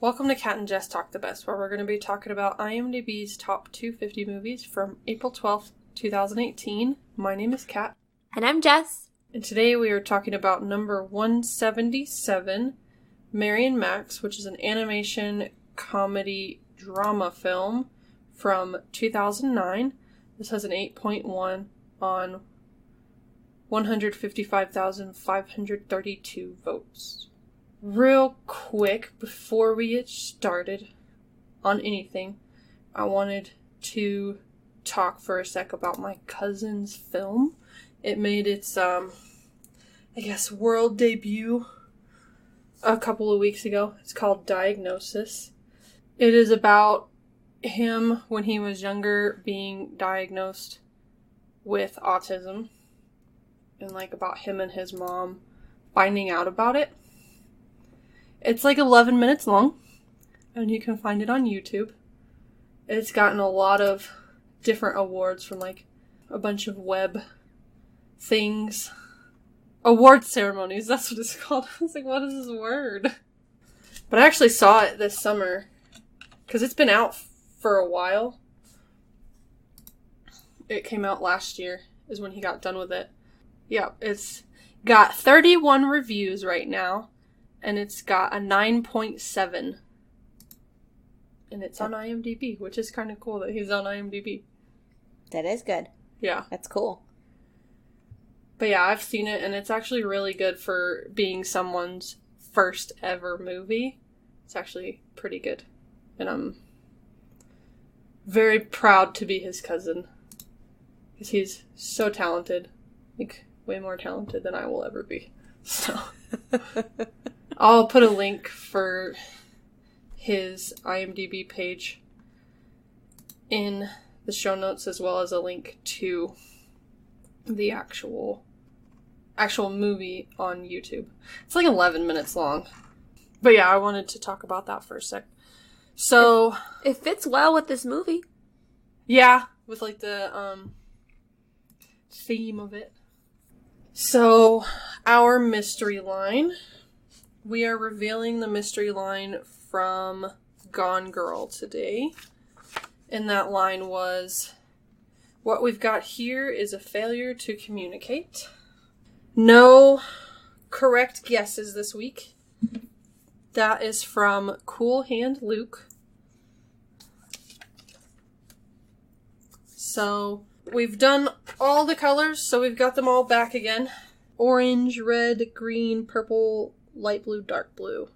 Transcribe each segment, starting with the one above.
Welcome to Cat and Jess Talk the Best, where we're going to be talking about IMDb's top 250 movies from April 12th, 2018. My name is Kat. And I'm Jess. And today we are talking about number 177, Mary and Max, which is an animation comedy drama film from 2009. This has an 8.1 on 155,532 votes. Real quick, before we get started on anything, I wanted to talk for a sec about my cousin's film. It made its, world debut a couple of weeks ago. It's called Diagnosis. It is about him when he was younger being diagnosed with autism, and about him and his mom finding out about it. It's 11 minutes long, and you can find it on YouTube. It's gotten a lot of different awards from a bunch of web things. Award ceremonies, that's what it's called. I was like, what is this word? But I actually saw it this summer, because it's been out for a while. It came out last year, is when he got done with it. Yeah, it's got 31 reviews right now. And it's got a 9.7. And it's on IMDb, which is kind of cool that he's on IMDb. That is good. Yeah. That's cool. But yeah, I've seen it, and it's actually really good for being someone's first ever movie. It's actually pretty good. And I'm very proud to be his cousin. Because he's so talented. Way more talented than I will ever be. So... I'll put a link for his IMDb page in the show notes, as well as a link to the actual movie on YouTube. It's 11 minutes long. But yeah, I wanted to talk about that for a sec. So... It fits well with this movie. Yeah, with the theme of it. So, our mystery line... We are revealing the mystery line from Gone Girl today. And that line was, what we've got here is a failure to communicate. No correct guesses this week. That is from Cool Hand Luke. So, we've done all the colors, so we've got them all back again. Orange, red, green, purple, light blue, dark blue.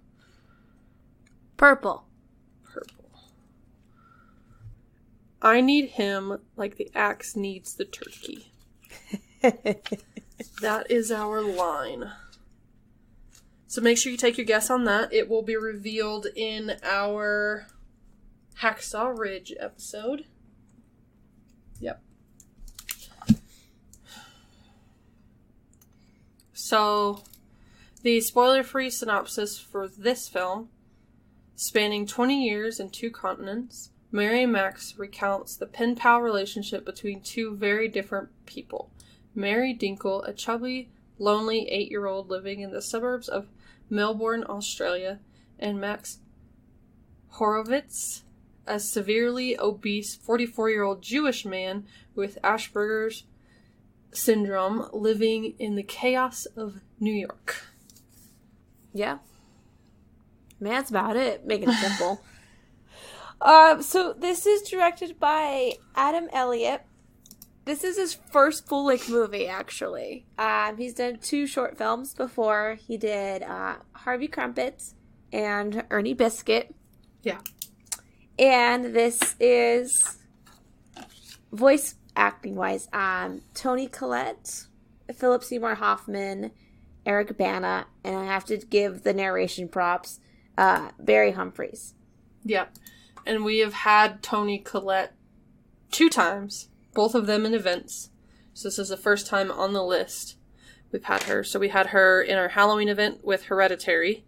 Purple. I need him like the axe needs the turkey. That is our line. So make sure you take your guess on that. It will be revealed in our Hacksaw Ridge episode. Yep. So... the spoiler-free synopsis for this film, spanning 20 years and 2 continents, Mary and Max recounts the pen-pal relationship between 2 very different people. Mary Dinkle, a chubby, lonely 8-year-old living in the suburbs of Melbourne, Australia, and Max Horovitz, a severely obese 44-year-old Jewish man with Asperger's syndrome living in the chaos of New York. Yeah. Man, that's about it. Make it simple. So this is directed by Adam Elliott. This is his first full-length movie, actually. He's done 2 short films before. He did Harvey Crumpets and Ernie Biscuit. Yeah. And this is, voice acting-wise, Toni Collette, Philip Seymour Hoffman, Eric Bana, and I have to give the narration props, Barry Humphries. Yep. And we have had Toni Collette 2 times, both of them in events. So this is the first time on the list we've had her. So we had her in our Halloween event with Hereditary,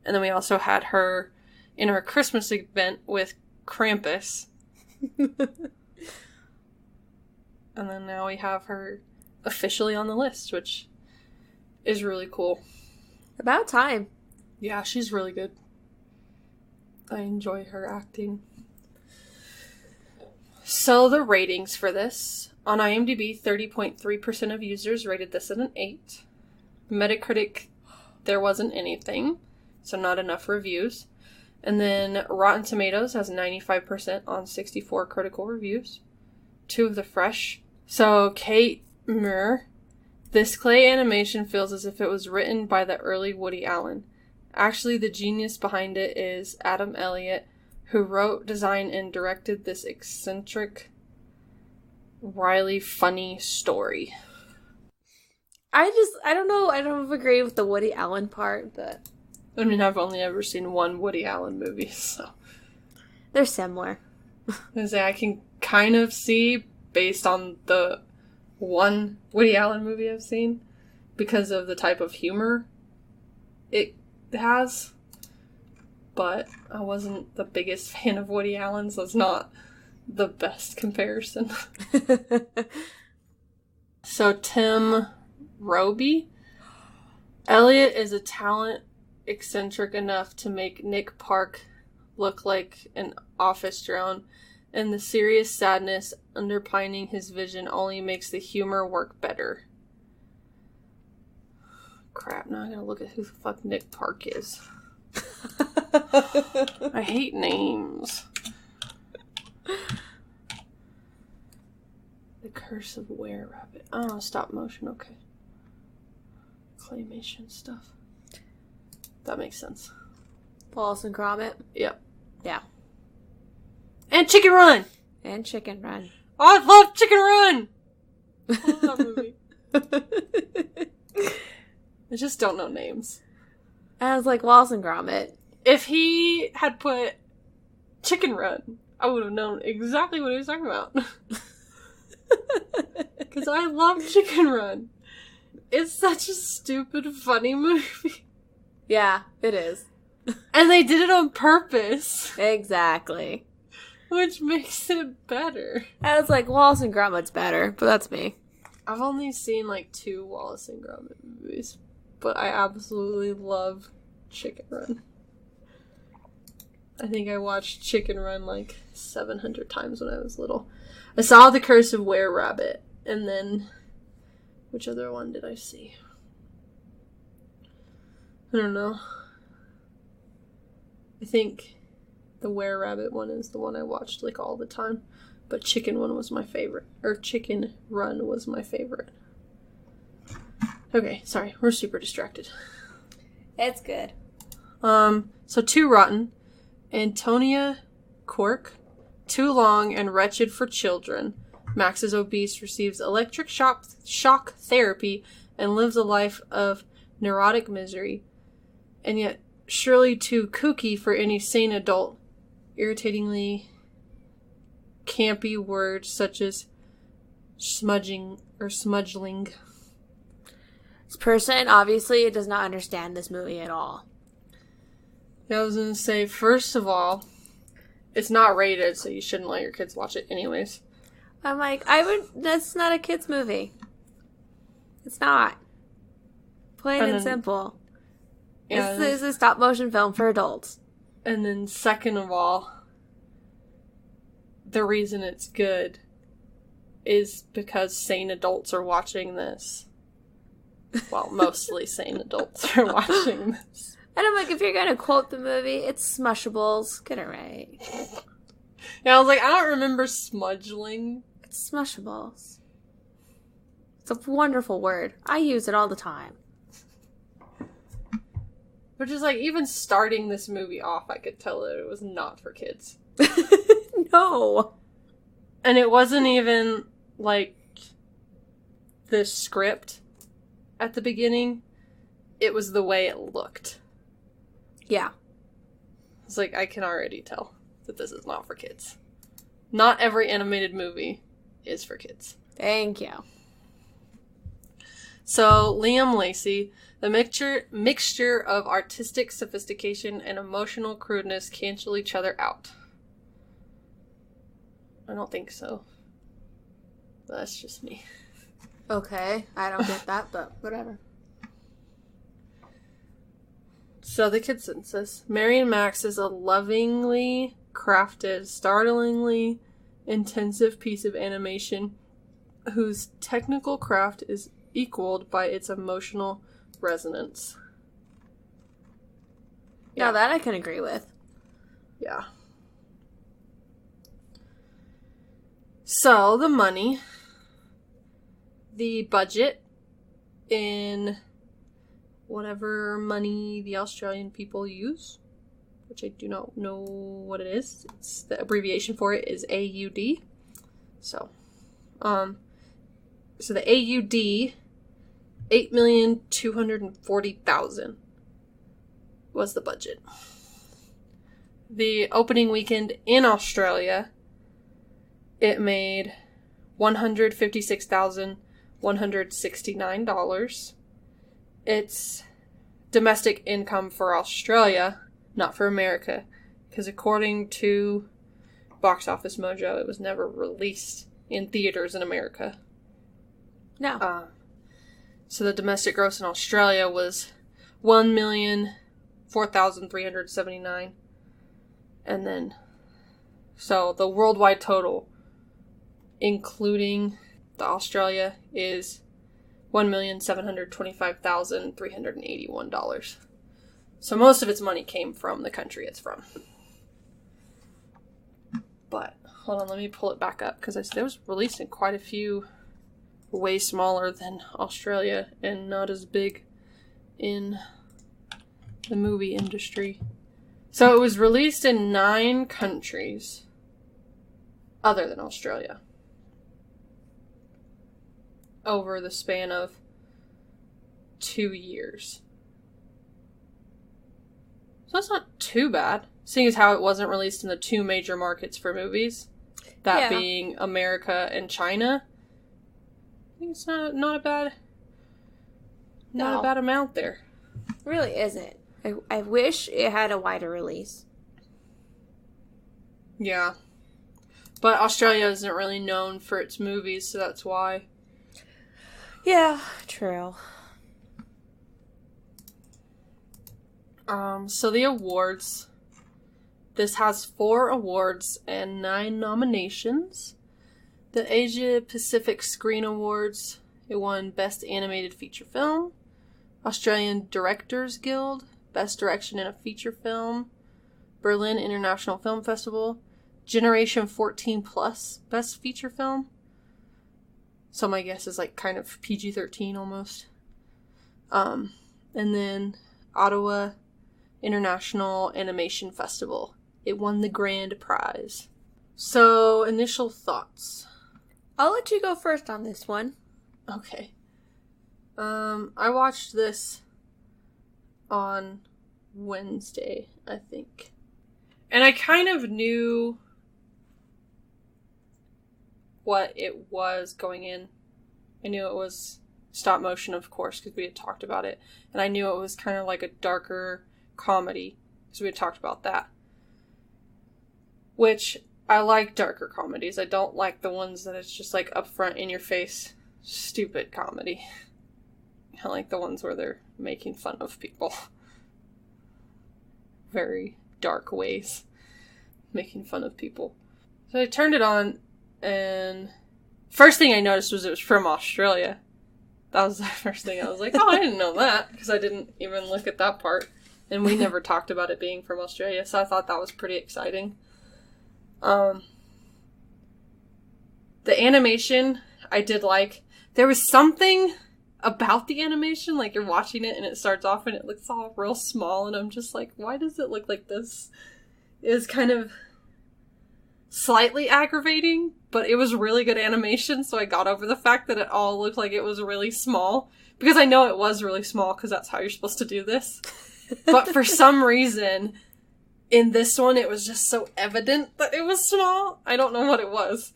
and then we also had her in our Christmas event with Krampus. And then now we have her officially on the list, which is really cool. About time. Yeah, she's really good. I enjoy her acting. So the ratings for this. On IMDb, 30.3% of users rated this as an 8. Metacritic, there wasn't anything, so not enough reviews. And then Rotten Tomatoes has 95% on 64 critical reviews. 2 of the fresh. So Kate Muir, this clay animation feels as if it was written by the early Woody Allen. Actually, the genius behind it is Adam Elliott, who wrote, designed, and directed this eccentric, wily, funny story. I don't know, I don't agree with the Woody Allen part, but... I mean, I've only ever seen one Woody Allen movie, so... They're similar. I can kind of see, based on the one Woody Allen movie I've seen, because of the type of humor it has. But I wasn't the biggest fan of Woody Allen, so it's not the best comparison. So Tim Roby. Elliot is a talent eccentric enough to make Nick Park look like an office drone, and the serious sadness underpinning his vision only makes the humor work better. Crap, now I gotta look at who the fuck Nick Park is. I hate names. The Curse of Were-Rabbit. Oh, stop motion, okay. Claymation stuff. That makes sense. Wallace and Gromit. Yep. Yeah. And Chicken Run! And Chicken Run. Oh, I love Chicken Run! I love that movie. I just don't know names. I was like, Wallace and Gromit. If he had put Chicken Run, I would have known exactly what he was talking about. Because I love Chicken Run. It's such a stupid, funny movie. Yeah, it is. And they did it on purpose. Exactly. Which makes it better. I was like, Wallace and Gromit's better, but that's me. I've only seen like 2 Wallace and Gromit movies, but I absolutely love Chicken Run. I think I watched Chicken Run like 700 times when I was little. I saw The Curse of Were-Rabbit, and then... which other one did I see? I don't know. I think the Were-Rabbit one is the one I watched like all the time. But Chicken Run was my favorite. Or Chicken Run was my favorite. Okay, sorry. We're super distracted. It's good. So 2 rotten. Antonia Cork. Too long and wretched for children. Max is obese, receives electric shock therapy, and lives a life of neurotic misery. And yet, surely too kooky for any sane adult. Irritatingly campy words such as smudging or smudgling. This person obviously does not understand this movie at all. I was gonna say, first of all, it's not rated, so you shouldn't let your kids watch it anyways. I'm like, that's not a kid's movie. It's not. Plain and simple. Yeah, This is a stop motion film for adults. And then second of all, the reason it's good is because sane adults are watching this. Well, mostly sane adults are watching this. And I'm like, if you're going to quote the movie, it's Smushables. Get it right. Yeah, I was like, I don't remember smudgling. It's Smushables. It's a wonderful word. I use it all the time. But just like, even starting this movie off, I could tell that it was not for kids. No. And it wasn't even, like, the script at the beginning. It was the way it looked. Yeah. It's like, I can already tell that this is not for kids. Not every animated movie is for kids. Thank you. So, Liam Lacey, the mixture of artistic sophistication and emotional crudeness cancel each other out. I don't think so. But that's just me. Okay, I don't get that, but whatever. So the kid census. Marion Max is a lovingly crafted, startlingly intensive piece of animation whose technical craft is equaled by its emotional resonance. Now that I can agree with. Yeah. So, the money. The budget in whatever money the Australian people use, which I do not know what it is. The abbreviation for it is AUD. So the AUD, 8,240,000 was the budget. The opening weekend in Australia, it made $156,169. It's domestic income for Australia, not for America, because according to Box Office Mojo, it was never released in theaters in America. No. So the domestic gross in Australia was $1,004,379. And then, so the worldwide total, including the Australia, is $1,725,381. So most of its money came from the country it's from. But, hold on, let me pull it back up, because it was released in quite a few, way smaller than Australia, and not as big in the movie industry. So it was released in 9 countries, other than Australia, over the span of 2 years. So that's not too bad, seeing as how it wasn't released in the 2 major markets for movies, that being America and China. I think it's not a bad amount there. It really isn't. I wish it had a wider release. Yeah. But Australia isn't really known for its movies, so that's why. Yeah, true. So the awards. This has 4 awards and 9 nominations. The Asia Pacific Screen Awards, it won Best Animated Feature Film. Australian Directors Guild, Best Direction in a Feature Film. Berlin International Film Festival. Generation 14 Plus, Best Feature Film. So my guess is like kind of PG-13 almost. And then Ottawa International Animation Festival. It won the grand prize. So, initial thoughts. I'll let you go first on this one. Okay. I watched this on Wednesday, I think. And I kind of knew what it was going in. I knew it was stop motion, of course, because we had talked about it. And I knew it was kind of like a darker comedy, because we had talked about that. Which, I like darker comedies. I don't like the ones that it's just like upfront in your face, stupid comedy. I like the ones where they're making fun of people. Very dark ways. Making fun of people. So I turned it on, and first thing I noticed was it was from Australia. That was the first thing I was like, oh, I didn't know that, because I didn't even look at that part. And we never talked about it being from Australia, so I thought that was pretty exciting. The animation, I did like. There was something about the animation, like you're watching it and it starts off and it looks all real small, and I'm just like, why does it look like this? It was kind of slightly aggravating, but it was really good animation, so I got over the fact that it all looked like it was really small, because I know it was really small, because that's how you're supposed to do this. But for some reason, in this one, it was just so evident that it was small. I don't know what it was.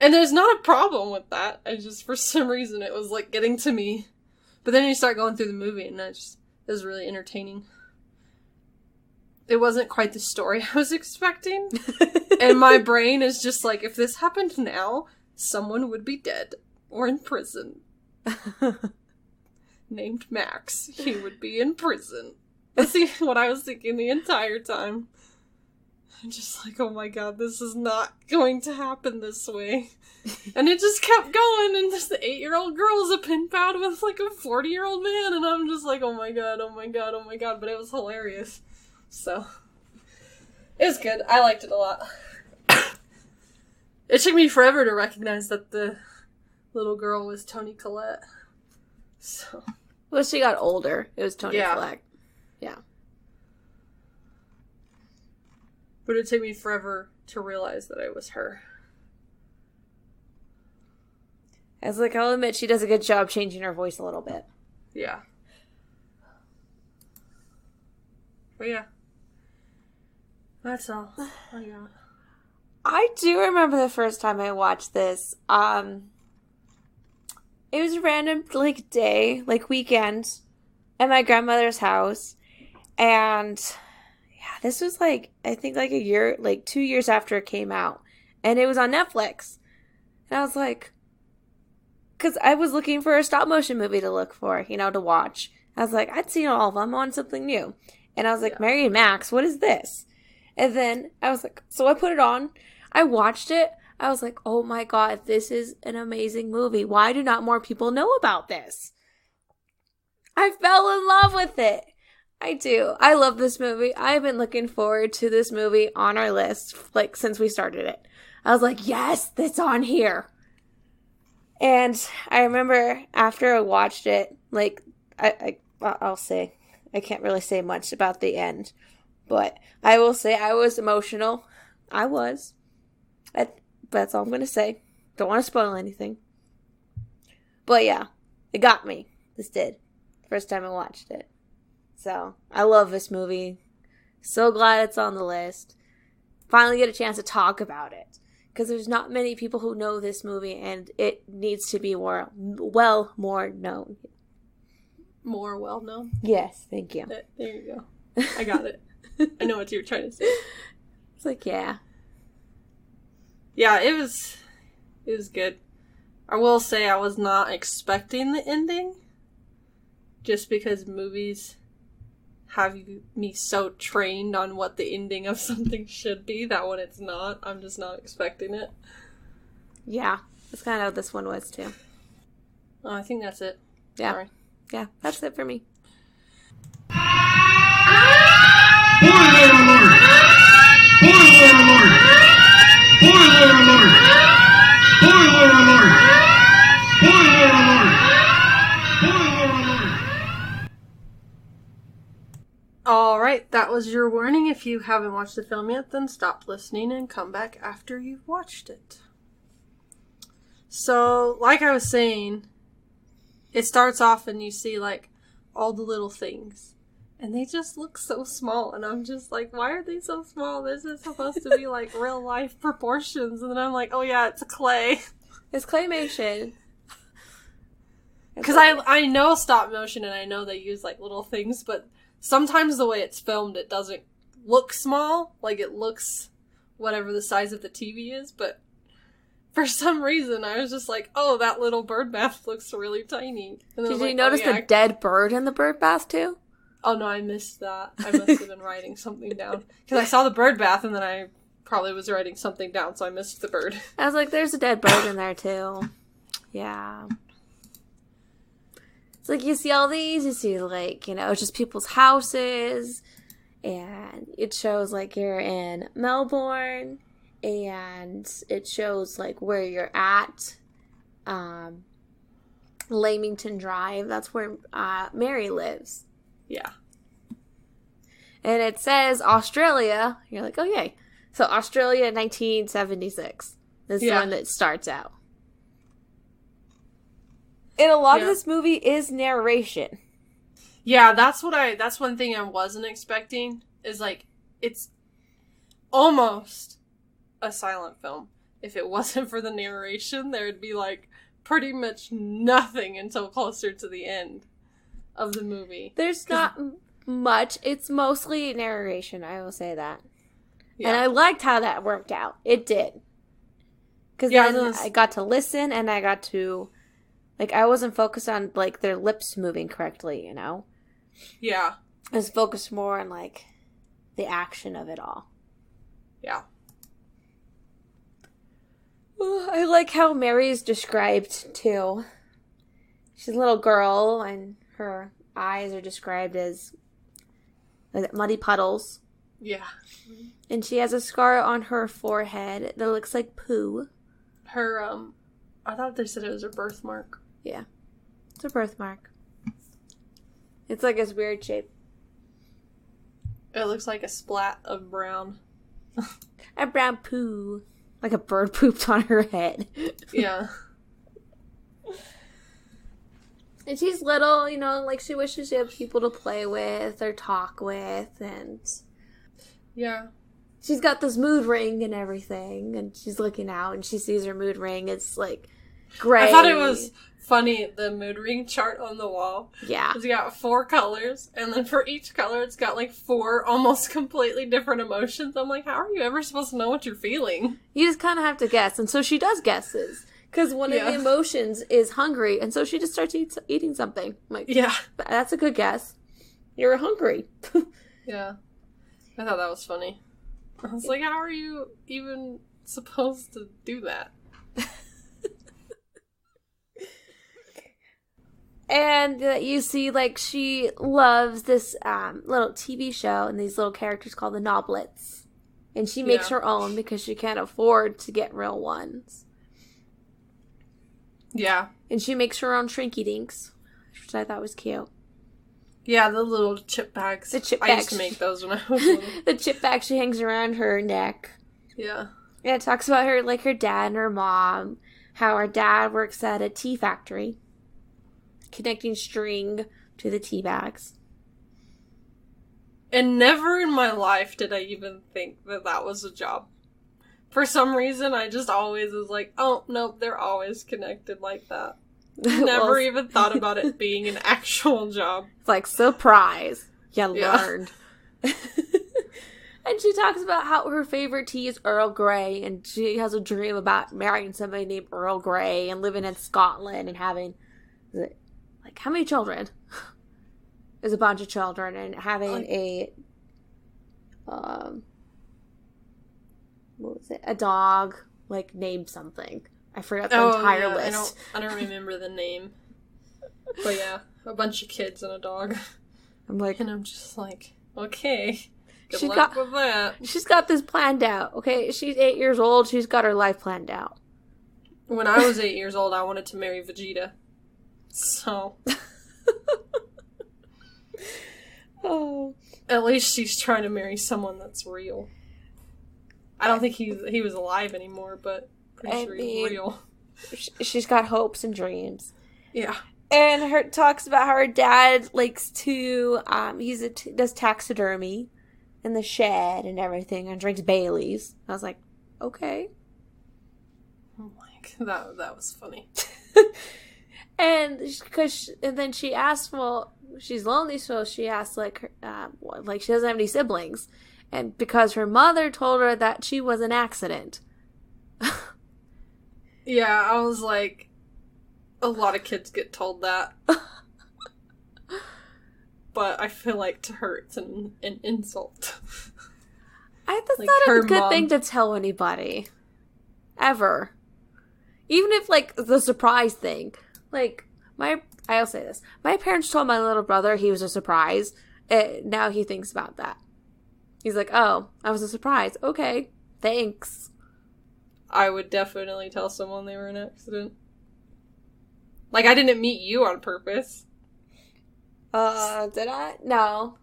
And there's not a problem with that. I just, for some reason, it was like getting to me. But then you start going through the movie, and it was really entertaining. It wasn't quite the story I was expecting. And my brain is just like, if this happened now, someone would be dead or in prison. Named Max. He would be in prison. That's what I was thinking the entire time. I'm just like, oh my god, this is not going to happen this way. And it just kept going, and this 8-year-old girl is a pen pal with like a 40-year-old man, and I'm just like, oh my god, oh my god, oh my god, but it was hilarious. So, it was good. I liked it a lot. It took me forever to recognize that the little girl was Toni Collette. So. Well, she got older. It was Toni Collette. Yeah. But it took me forever to realize that it was her. I was like, I'll admit she does a good job changing her voice a little bit. Yeah. But yeah. That's all I got. I do remember the first time I watched this. It was a random, day, weekend at my grandmother's house. And, yeah, this was, I think, a year, 2 years after it came out. And it was on Netflix. And I was like, because I was looking for a stop-motion movie to look for, to watch. I was like, I'd seen all of them. I want something new. And I was like, Mary and Max, what is this? And then I was like, so I put it on. I watched it. I was like, oh my god, this is an amazing movie. Why do not more people know about this? I fell in love with it. I do. I love this movie. I've been looking forward to this movie on our list, since we started it. I was like, yes, it's on here. And I remember after I watched it, I'll say, I can't really say much about the end, but I will say I was emotional. I was. That's all I'm going to say. Don't want to spoil anything. But yeah, it got me. This did. First time I watched it. So, I love this movie. So glad it's on the list. Finally get a chance to talk about it. Because there's not many people who know this movie, and it needs to be more known. More well known? Yes, thank you. There you go. I got it. I know what you were trying to say. It's yeah. Yeah, it was good. I will say I was not expecting the ending. Just because movies have me so trained on what the ending of something should be that when it's not, I'm just not expecting it. Yeah, that's kind of how this one was too. Oh, I think that's it. Yeah. Sorry. Yeah, that's it for me. Spoiler alert! Spoiler alert! Spoiler alert! Spoiler alert! Spoiler alert! Spoiler alert! Alright, that was your warning. If you haven't watched the film yet, then stop listening and come back after you've watched it. So, like I was saying, it starts off and you see, all the little things. And they just look so small. And I'm just like, why are they so small? This is supposed to be, real life proportions. And then I'm like, oh yeah, it's clay. It's claymation. Because I know stop motion and I know they use, little things. But sometimes the way it's filmed, it doesn't look small. It looks whatever the size of the TV is. But for some reason, I was just like, oh, that little bird bath looks really tiny. And Did you notice the dead bird in the bird bath, too? Oh, no, I missed that. I must have been writing something down. Because I saw the bird bath, and then I probably was writing something down, so I missed the bird. I was like, there's a dead bird in there, too. Yeah. It's you see all these, you see, it's just people's houses, and it shows, you're in Melbourne, and it shows, where you're at, Lamington Drive. That's where Mary lives. Yeah. And it says Australia. You're like, oh, yay. So Australia 1976 is the one that starts out. And a lot of this movie is narration. Yeah, that's one thing I wasn't expecting, is it's almost a silent film. If it wasn't for the narration, there would be pretty much nothing until closer to the end of the movie. There's not much. It's mostly narration, I will say that. Yeah. And I liked how that worked out. It did. Because then I got to listen, and I got to, I wasn't focused on, their lips moving correctly, Yeah. is focused more on, like, the action of it all. Yeah. I like how Mary is described, too. She's a little girl, and her eyes are described as muddy puddles. Yeah. And she has a scar on her forehead that looks like poo. Her, I thought they said it was her birthmark. Yeah. It's a birthmark. It's like this weird shape. It looks like a splat of brown. A brown poo. Like a bird pooped on her head. Yeah. And she's little, you know, like she wishes she had people to play with or talk with, and yeah. She's got this mood ring and everything, and she's looking out and she sees her mood ring. It's like gray. I thought it was funny, the mood ring chart on the wall. Yeah. It's got 4 colors, and then for each color it's got like 4 almost completely different emotions. I'm like, how are you ever supposed to know what you're feeling? You just kind of have to guess, and so she does guesses. Because one of the emotions is hungry, and so she just starts eating something. I'm like, yeah. That's a good guess. You're hungry. Yeah. I thought that was funny. I was like, how are you even supposed to do that? And you see, like, she loves this little TV show and these little characters called the Noblets. And she makes her own because she can't afford to get real ones. Yeah. And she makes her own Shrinky Dinks, which I thought was cute. Yeah, the little chip bags. The chip I bags. used to make those when I was little. The chip bag she hangs around her neck. Yeah. And it talks about her, like, her dad and her mom. How her dad works at a tea factory. Connecting string to the tea bags. And never in my life did I even think that that was a job. For some reason, I just always was like, oh, nope, they're always connected like that. Never even thought about it being an actual job. It's like, surprise. You learned. And she talks about how her favorite tea is Earl Grey, and she has a dream about marrying somebody named Earl Grey and living in Scotland and having, like, how many children? There's a bunch of children, and having what was it? A dog, like, named something. I forgot the entire list. I don't remember the name. But yeah, a bunch of kids and a dog. I'm like, and I'm just like, okay, good luck with that. She's got this planned out. Okay, she's 8 years old. She's got her life planned out. When I was 8 years old, I wanted to marry Vegeta. So, oh, at least she's trying to marry someone that's real. I don't think he was alive anymore, but pretty sure he's real. She's got hopes and dreams. Yeah. And her talks about how her dad likes to, does taxidermy in the shed and everything, and drinks Baileys. I was like, okay. Oh my god, that was funny. And then she asked, well, she's lonely, so she asked, like she doesn't have any siblings. And because her mother told her that she was an accident. Yeah, I was like, a lot of kids get told that. But I feel like to her it's an insult. That's like not a good thing to tell anybody. Ever. Even if, like, the surprise thing. Like, I'll say this. My parents told my little brother he was a surprise. Now he thinks about that. He's like, oh, I was a surprise. Okay, thanks. I would definitely tell someone they were an accident. Like, I didn't meet you on purpose. Did I? No.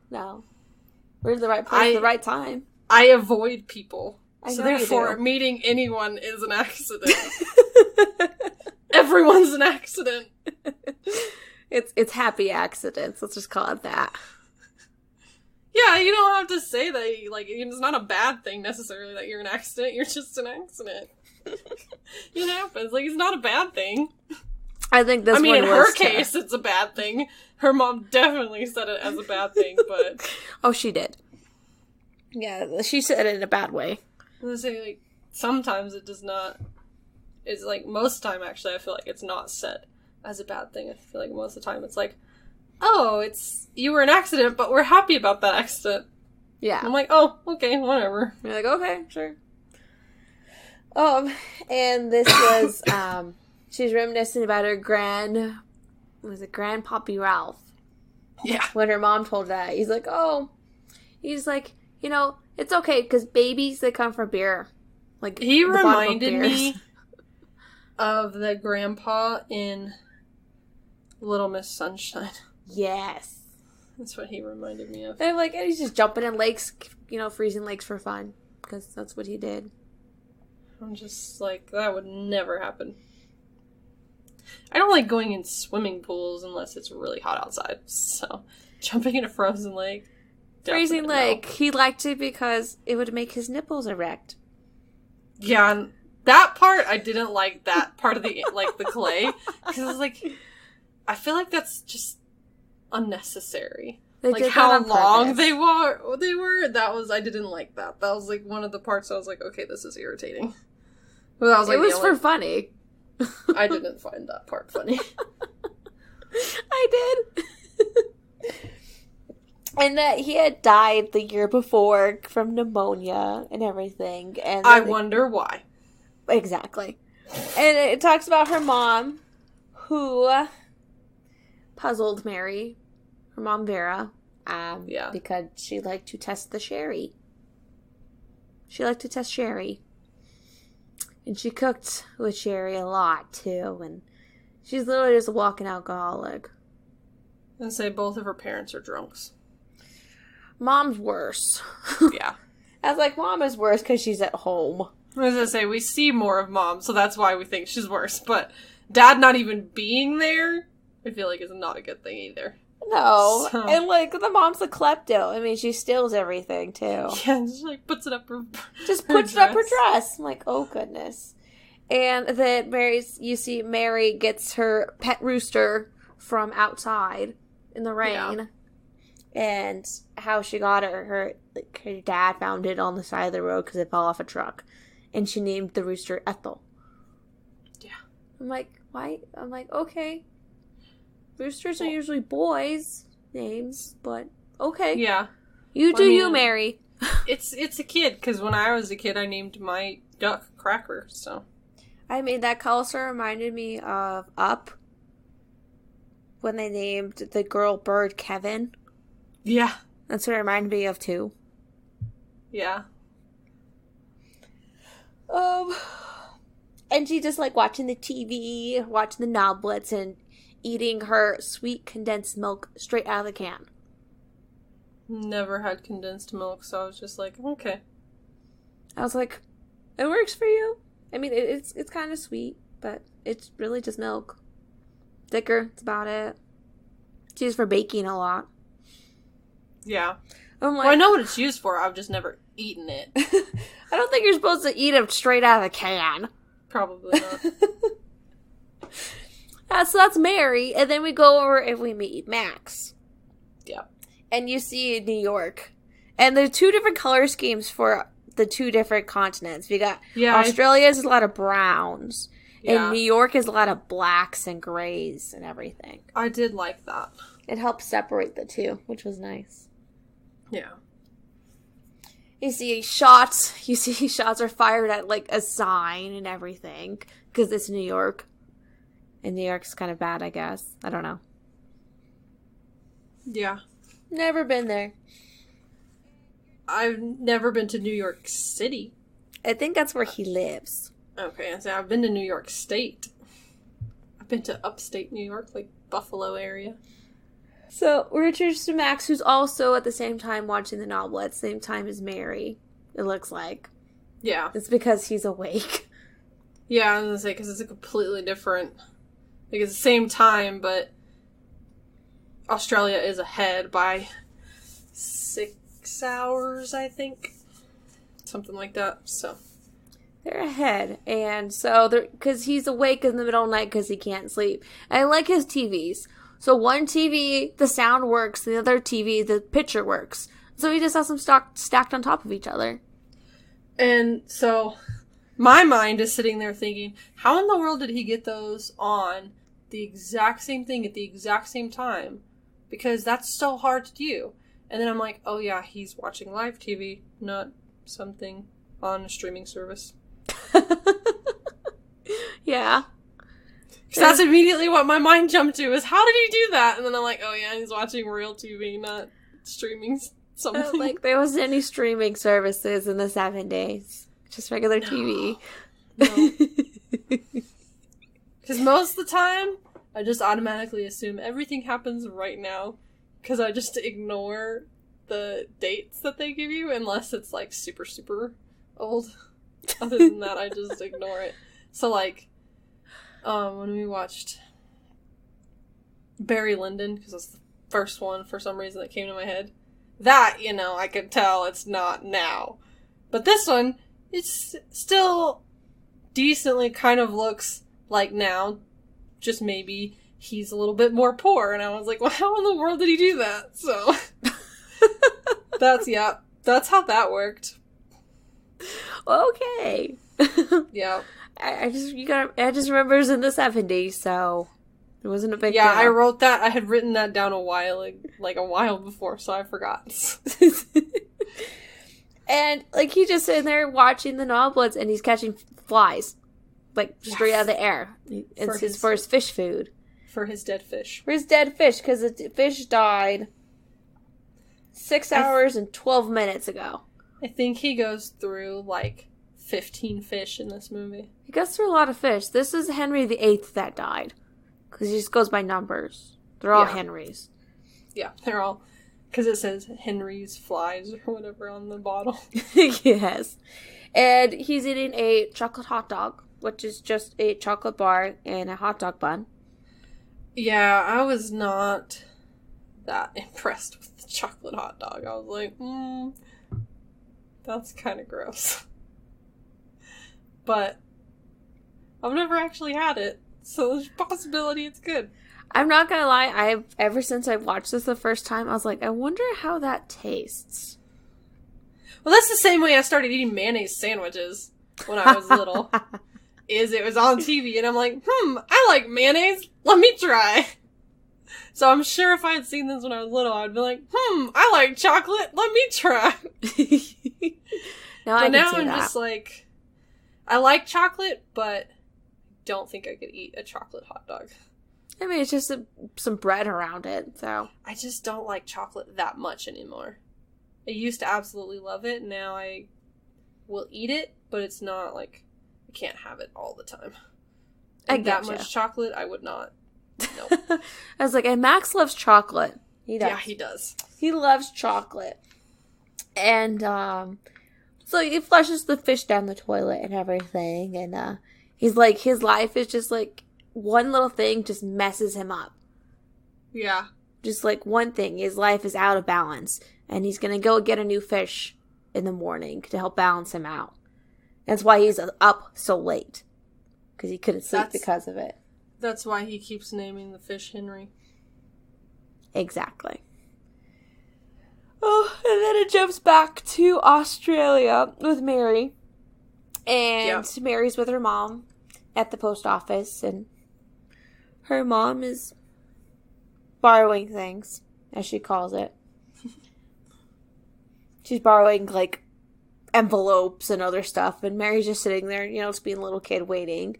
We're in the right place at the right time. I avoid people. So therefore, meeting anyone is an accident. Everyone's an accident. It's happy accidents. Let's just call it that. Yeah, you don't have to say that, like, it's not a bad thing necessarily that you're an accident. You're just an accident. It happens. Like, it's not a bad thing. I think this in her case, it's a bad thing. Her mom definitely said it as a bad thing, but... Oh, she did. Yeah, she said it in a bad way. I was saying, like, sometimes it does not... It's, like, most of the time, actually, I feel like it's not said as a bad thing. I feel like most of the time it's like, oh, you were an accident, but we're happy about that accident. Yeah. I'm like, oh, okay, whatever. You're like, okay, sure. And this was, she's reminiscing about her grandpappy Ralph. Yeah. When her mom told that, he's like, it's okay, because babies, they come from beer. Like, he reminded me of the grandpa in Little Miss Sunshine. Yes. That's what he reminded me of. And he's just jumping in lakes, freezing lakes for fun, because that's what he did. I'm just like, that would never happen. I don't like going in swimming pools unless it's really hot outside. So, jumping in a frozen lake. Freezing lake. No. He liked it because it would make his nipples erect. Yeah, and that part, I didn't like that part of the clay. Because I was like, I feel like that's just unnecessary. Like, how long they were, I didn't like that. That was, one of the parts I was like, okay, this is irritating. But that was, it was for funny. I didn't find that part funny. I did. And that he had died the year before from pneumonia and everything. And I wonder why. Exactly. And it talks about her mom, who puzzled Mary, her mom Vera, because she liked to test the sherry. She liked to test sherry. And she cooked with sherry a lot, too. And she's literally just a walking alcoholic. And say both of her parents are drunks. Mom's worse. Yeah. I was like, Mom is worse because she's at home. I was going to say, we see more of Mom, so that's why we think she's worse. But Dad not even being there, I feel like is not a good thing either. No. So. And, the mom's a klepto. I mean, she steals everything, too. Yeah, she, puts it up her Just puts it up her dress. I'm like, oh, goodness. And then you see Mary gets her pet rooster from outside in the rain. Yeah. And how she got her dad found it on the side of the road because it fell off a truck. And she named the rooster Ethel. Yeah. I'm like, why? I'm like, okay. Roosters are usually boys' names, but okay. Yeah. You do, Mary. It's a kid, because when I was a kid, I named my duck Cracker, so. I mean, that also reminded me of Up, when they named the girl bird Kevin. Yeah. That's what it reminded me of, too. Yeah. And she just watching the TV, watching the Noblets, and eating her sweet condensed milk straight out of the can. Never had condensed milk, so I was just like, okay. I was like, it works for you. I mean, it's kind of sweet, but it's really just milk. Thicker, that's about it. It's used for baking a lot. Yeah. Well, I know what it's used for. I've just never eaten it. I don't think you're supposed to eat it straight out of the can. Probably not. So that's Mary, and then we go over and we meet Max. Yeah. And you see New York. And there's two different color schemes for the two different continents. We got Australia is a lot of browns. Yeah. And New York is a lot of blacks and grays and everything. I did like that. It helped separate the two, which was nice. Yeah. You see shots are fired at a sign and everything. Because it's New York. And New York's kind of bad, I guess. I don't know. Yeah. Never been there. I've never been to New York City. I think that's where he lives. Okay, so I've been to New York State. I've been to upstate New York, Buffalo area. So, we're introduced to Max, who's also at the same time watching the novel at the same time as Mary, it looks like. Yeah. It's because he's awake. Yeah, I was going to say, because it's a completely different... it's the same time, but Australia is ahead by 6 hours, I think. Something like that, so... They're ahead, and so because he's awake in the middle of the night because he can't sleep. And I like his TVs. So one TV, the sound works, the other TV, the picture works. So he just has them stacked on top of each other. And so my mind is sitting there thinking, how in the world did he get those on the exact same thing at the exact same time because that's so hard to do. And then I'm like, oh yeah, he's watching live TV, not something on a streaming service. Yeah. Because that's immediately what my mind jumped to, is how did he do that? And then I'm like, oh yeah, he's watching real TV, not streaming something. Like, there wasn't any streaming services in the 70s. Just regular TV. No. Because most of the time, I just automatically assume everything happens right now. Because I just ignore the dates that they give you, unless it's, like, super, super old. Other than that, I just ignore it. So, like, when we watched Barry Lyndon, because that's the first one for some reason that came to my head, that, you know, I could tell it's not now. But this one, it's still decently kind of looks like now, just maybe he's a little bit more poor. And I was like, well, how in the world did he do that? So, that's how that worked. Okay. Yeah. I just remember it was in the 70s, so it wasn't a big deal. Yeah, I wrote that. I had written that down a while before, so I forgot. And, like, he's just sitting there watching the Noblets, and he's catching flies, like, straight out of the air. It's for his fish food. For his dead fish. For his dead fish, because the fish died 6 hours and 12 minutes ago. I think he goes through, like, 15 fish in this movie. He goes through a lot of fish. This is Henry VIII that died. Because he just goes by numbers. They're all Henrys. Yeah, they're all... Because it says Henry's Flies or whatever on the bottle. Yes. And he's eating a chocolate hot dog, which is just a chocolate bar and a hot dog bun. Yeah, I was not that impressed with the chocolate hot dog. I was like, that's kind of gross. But I've never actually had it, so there's a possibility it's good. I'm not gonna lie, ever since I watched this the first time, I was like, I wonder how that tastes. Well, that's the same way I started eating mayonnaise sandwiches when I was little. It was on TV, and I'm like, I like mayonnaise, let me try. So I'm sure if I had seen this when I was little, I'd be like, I like chocolate, let me try. Now I'm just like, I like chocolate, but don't think I could eat a chocolate hot dog. I mean, it's just some bread around it, so. I just don't like chocolate that much anymore. I used to absolutely love it. Now I will eat it, but it's not like, I can't have it all the time. And that much chocolate, I would not. No. I was like, and Max loves chocolate. He does. Yeah, he does. He loves chocolate. And, so he flushes the fish down the toilet and everything, and, he's like, his life is just like, one little thing just messes him up. Yeah. Just like one thing. His life is out of balance. And he's going to go get a new fish in the morning to help balance him out. That's why he's up so late. Because he couldn't sleep because of it. That's why he keeps naming the fish Henry. Exactly. Oh, and then it jumps back to Australia with Mary. And Mary's with her mom at the post office, and her mom is borrowing things, as she calls it. She's borrowing, like, envelopes and other stuff, and Mary's just sitting there, you know, just being a little kid waiting,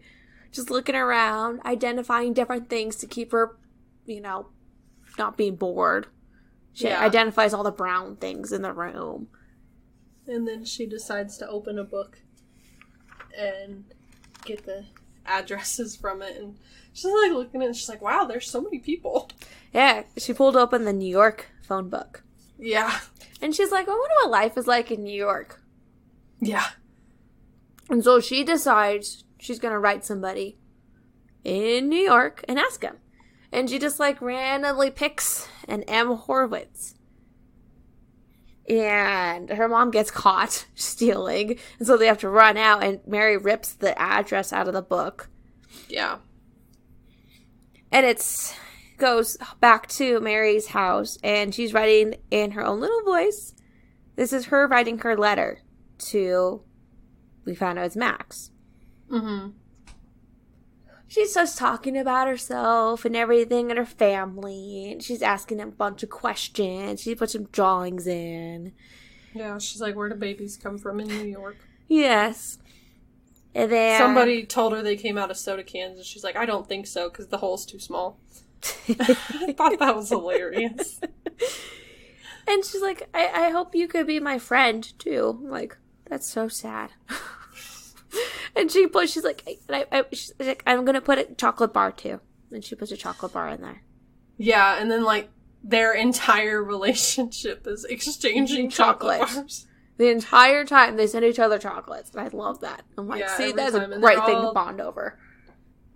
just looking around, identifying different things to keep her, you know, not being bored. She identifies all the brown things in the room. And then she decides to open a book and get the addresses from it, and she's like looking at it, and she's like, wow, there's so many people. Yeah, she pulled open the New York phone book. Yeah. And she's like, I wonder what life is like in New York. Yeah. And so she decides she's going to write somebody in New York and ask him. And she just, like, randomly picks an M. Horovitz. And her mom gets caught stealing. And so they have to run out, and Mary rips the address out of the book. Yeah. And goes back to Mary's house, and she's writing in her own little voice. This is her writing her letter to, we found out it's Max. Mm-hmm. she starts talking about herself and everything and her family. And she's asking him a bunch of questions. She puts some drawings in. Yeah, she's like, where do babies come from in New York? Yes. And then... Somebody told her they came out of soda cans, and she's like, I don't think so, because the hole's too small. I thought that was hilarious. And she's like, I hope you could be my friend, too. I'm like, that's so sad. And she's like, she's like, I'm going to put a chocolate bar, too. And she puts a chocolate bar in there. Yeah, and then, like, their entire relationship is exchanging chocolate bars. The entire time they send each other chocolates. And I love that. I'm like, yeah, see, that's a and great thing to bond over.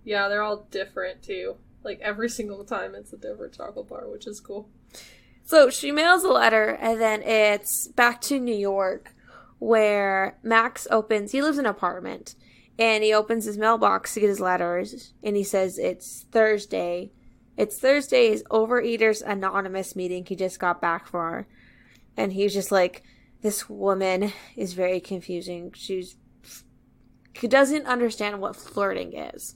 Yeah, they're all different, too. Like, every single time it's a different chocolate bar, which is cool. So she mails a letter, and then it's back to New York, where Max opens... He lives in an apartment, and he opens his mailbox to get his letters, and he says it's Thursday. It's Thursday's Overeaters Anonymous meeting he just got back for. And he's just like, this woman is very confusing. She doesn't understand what flirting is.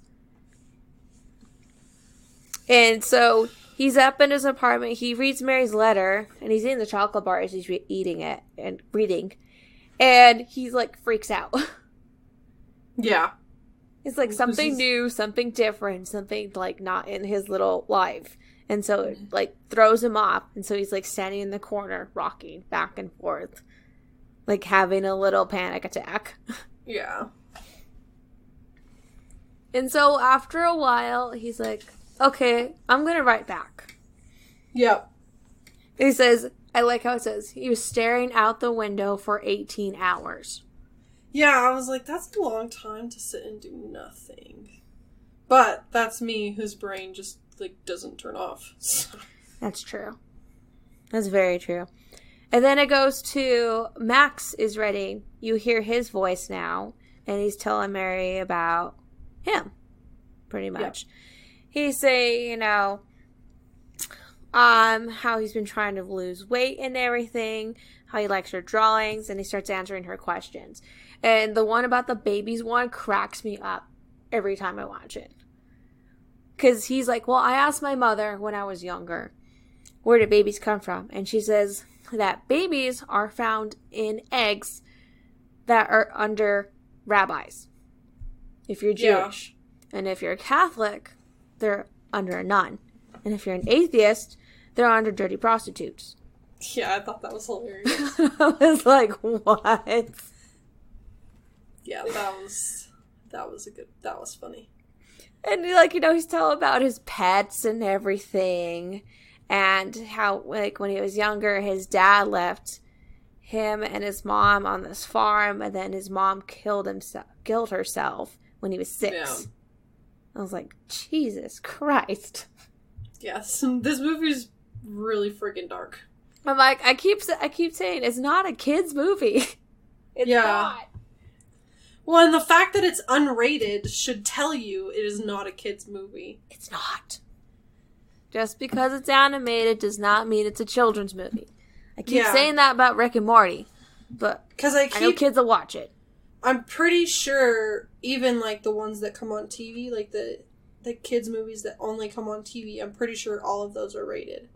And so he's up in his apartment. He reads Mary's letter, and he's eating the chocolate bar as he's eating it and reading. And he's like, freaks out. Yeah. It's like something new, something different, something like not in his little life. And so it like throws him off. And so he's like standing in the corner, rocking back and forth, like having a little panic attack. Yeah. And so after a while, he's like, okay, I'm going to write back. Yep. He says, I like how it says, he was staring out the window for 18 hours. Yeah, I was like, that's a long time to sit and do nothing. But that's me, whose brain just, like, doesn't turn off. That's true. That's very true. And then it goes to Max is ready. You hear his voice now, and he's telling Mary about him, pretty much. Yep. He's saying, you know, how he's been trying to lose weight and everything, how he likes her drawings, and he starts answering her questions. And the one about the babies one cracks me up every time I watch it. Because he's like, well, I asked my mother when I was younger, where do babies come from? And she says that babies are found in eggs that are under rabbis, if you're Jewish. Yeah. And if you're a Catholic, they're under a nun. And if you're an atheist, they're under dirty prostitutes. Yeah, I thought that was hilarious. I was like, what? Yeah, that was funny. And, like, you know, he's telling about his pets and everything. And how, like, when he was younger, his dad left him and his mom on this farm. And then his mom killed herself when he was 6. Yeah. I was like, Jesus Christ. Yes, this movie's really freaking dark. I'm like, I keep saying, it's not a kid's movie. It's not. Well, and the fact that it's unrated should tell you it is not a kid's movie. It's not. Just because it's animated does not mean it's a children's movie. I keep saying that about Rick and Morty, but I know kids will watch it. I'm pretty sure even, like, the ones that come on TV, like the kids' movies that only come on TV, I'm pretty sure all of those are rated.